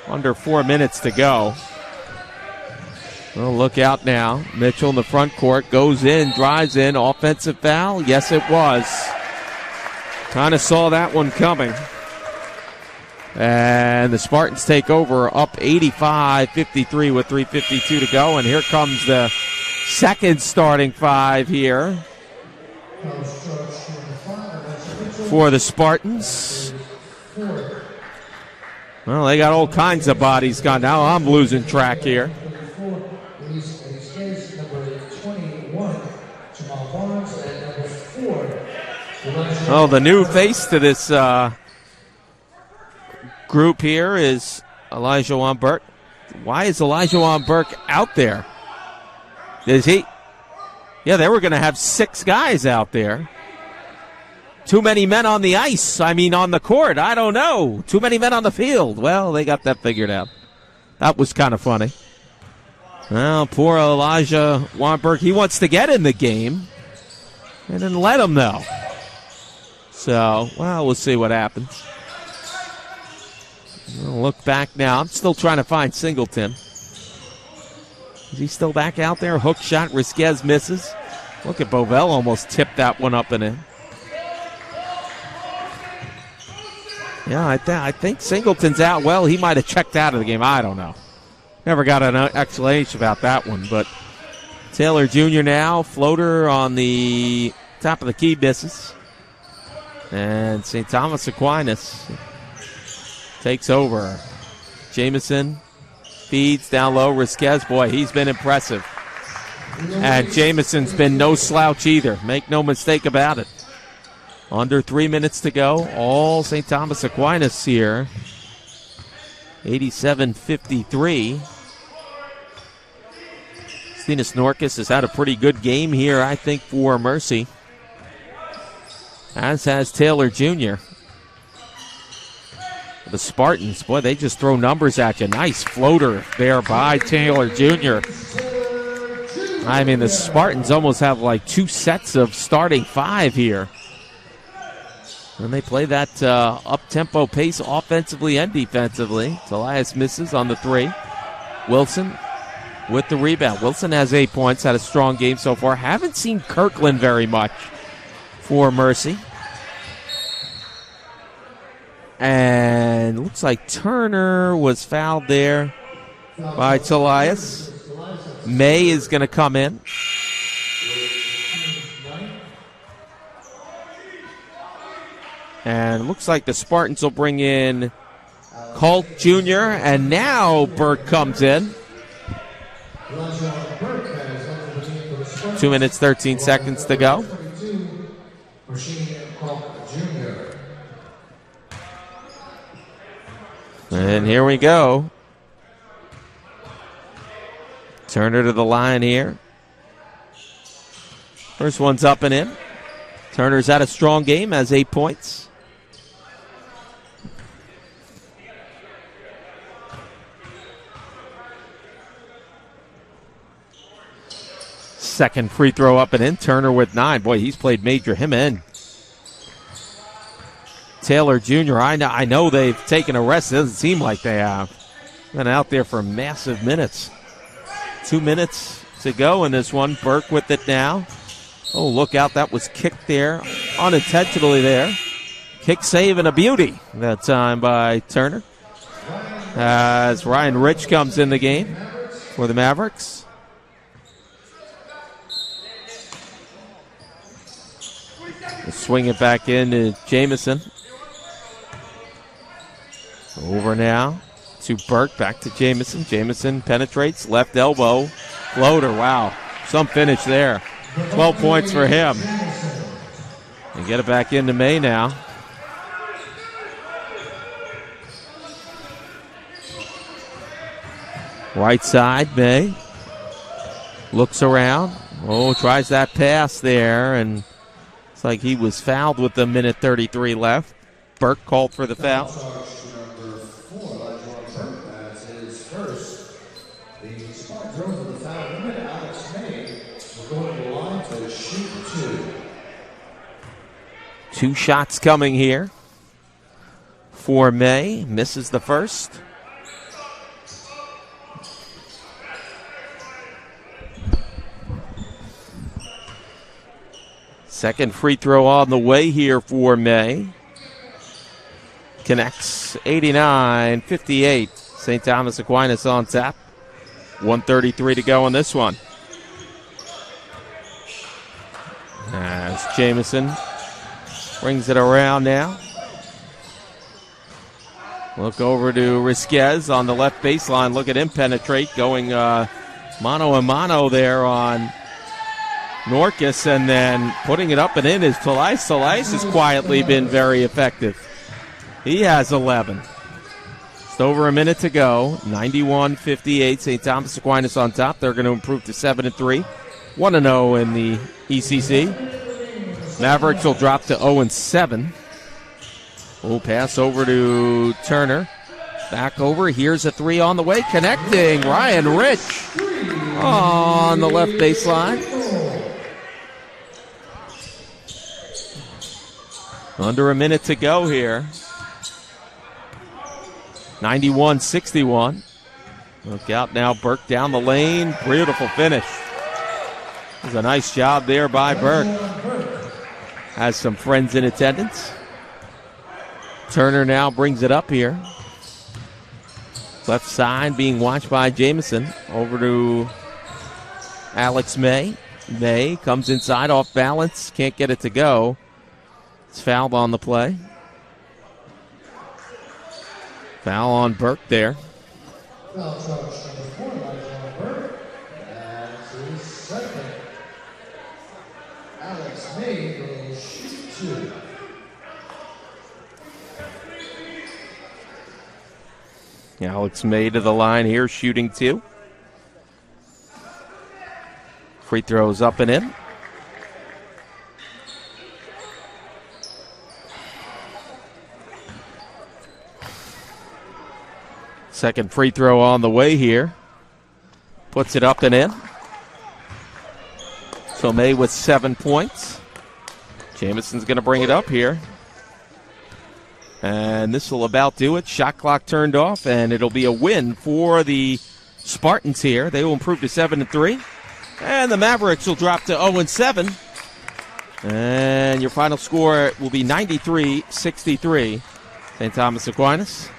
Under 4 minutes to go. Well, look out now. Mitchell in the front court. Goes in, drives in. Offensive foul? Yes, it was. Kind of saw that one coming. And the Spartans take over up 85-53 with 3:52 to go. And here comes the second starting five here for the Spartans. Well, they got all kinds of bodies gone. Now I'm losing track here. Oh, the new face to this group here is Elijah Juan Burke. Why is Elijah Juan Burke out there? Is he? Yeah, they were going to have 6 guys out there. Too many men on the ice. I mean, on the court. I don't know. Too many men on the field. Well, they got that figured out. That was kind of funny. Well, poor Elijah Juan Burke. He wants to get in the game. They didn't let him, though. So, well, we'll see what happens. We'll look back now. I'm still trying to find Singleton. Is he still back out there? Hook shot. Risquez misses. Look at Bovell almost tipped that one up and in. Yeah, I think Singleton's out. Well, he might have checked out of the game. I don't know. Never got an explanation about that one. But Taylor Jr. now. Floater on the top of the key misses. And St. Thomas Aquinas takes over. Jamison feeds down low. Risquez, boy, he's been impressive. And Jamison's been no slouch either. Make no mistake about it. Under 3 minutes to go. All St. Thomas Aquinas here. 87-53. Justinas Norkus has had a pretty good game here, I think, for Mercy. As has Taylor Jr. The Spartans, boy, they just throw numbers at you. Nice floater there by Taylor Jr. I mean, the Spartans almost have like 2 sets of starting 5 here. And they play that up-tempo pace offensively and defensively. Elias misses on the 3. Wilson with the rebound. Wilson has 8 points, had a strong game so far. Haven't seen Kirkland very much for Mercy. And looks like Turner was fouled there by Telias. May is going to come in. And looks like the Spartans will bring in Colt Jr. And now Burke comes in. 2 minutes, 13 seconds to go. And here we go. Turner to the line here. First one's up and in. Turner's had a strong game, has 8 points. Second free throw up and in. Turner with 9. Boy, he's played major. Him in. Taylor Jr., I know they've taken a rest. It doesn't seem like they have. Been out there for massive minutes. 2 minutes to go in this one. Burke with it now. Oh, look out. That was kicked there. Unintentionally there. Kick save and a beauty that time by Turner. As Ryan Rich comes in the game for the Mavericks. Swing it back into Jamison. Over now to Burke, back to Jamison. Jamison penetrates, left elbow, floater, wow. Some finish there. 12 points for him. And get it back into May now. Right side, May. Looks around. Oh, tries that pass there, and it's like he was fouled with the minute 33 left. Burke called for the foul. Number 4, that's his first. The Spartans over the foul limit. Alex May will go to the line to shoot 2. 2 shots coming here for May. Misses the first. Second free throw on the way here for May. Connects 89-58. St. Thomas Aquinas on top. 1:33 to go on this one. As Jamison brings it around now. Look over to Risquez on the left baseline. Look at him penetrate, going mano a mano there on Norkus, and then putting it up and in is Talais. Talais has quietly been very effective. He has 11. Just over a minute to go. 91-58. St. Thomas Aquinas on top. They're going to improve to 7-3. 1-0 in the ECC. Mavericks will drop to 0-7. We'll pass over to Turner. Back over. Here's a 3 on the way. Connecting. Ryan Rich on the left baseline. Under a minute to go here. 91-61. Look out now, Burke down the lane. Beautiful finish. It was a nice job there by Burke. Has some friends in attendance. Turner now brings it up here. Left side being watched by Jamison. Over to Alex May. May comes inside off balance. Can't get it to go. It's fouled on the play. Foul on Burke there. Foul charge number 4, Elijah Burke. That's his second. Alex May will shoot 2. Alex May to the line here, shooting 2. Free throws up and in. Second free throw on the way here. Puts it up and in. So May with 7 points. Jamison's going to bring it up here. And this will about do it. Shot clock turned off, and it'll be a win for the Spartans here. They will improve to 7-3. And the Mavericks will drop to 0-7. And your final score will be 93-63. St. Thomas Aquinas.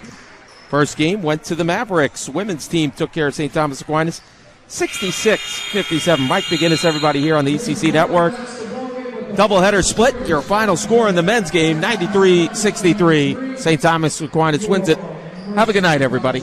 First game went to the Mavericks. Women's team took care of St. Thomas Aquinas 66-57. Mike McGinnis, everybody here on the ECC Network. Doubleheader split. Your final score in the men's game, 93-63. St. Thomas Aquinas wins it. Have a good night, everybody.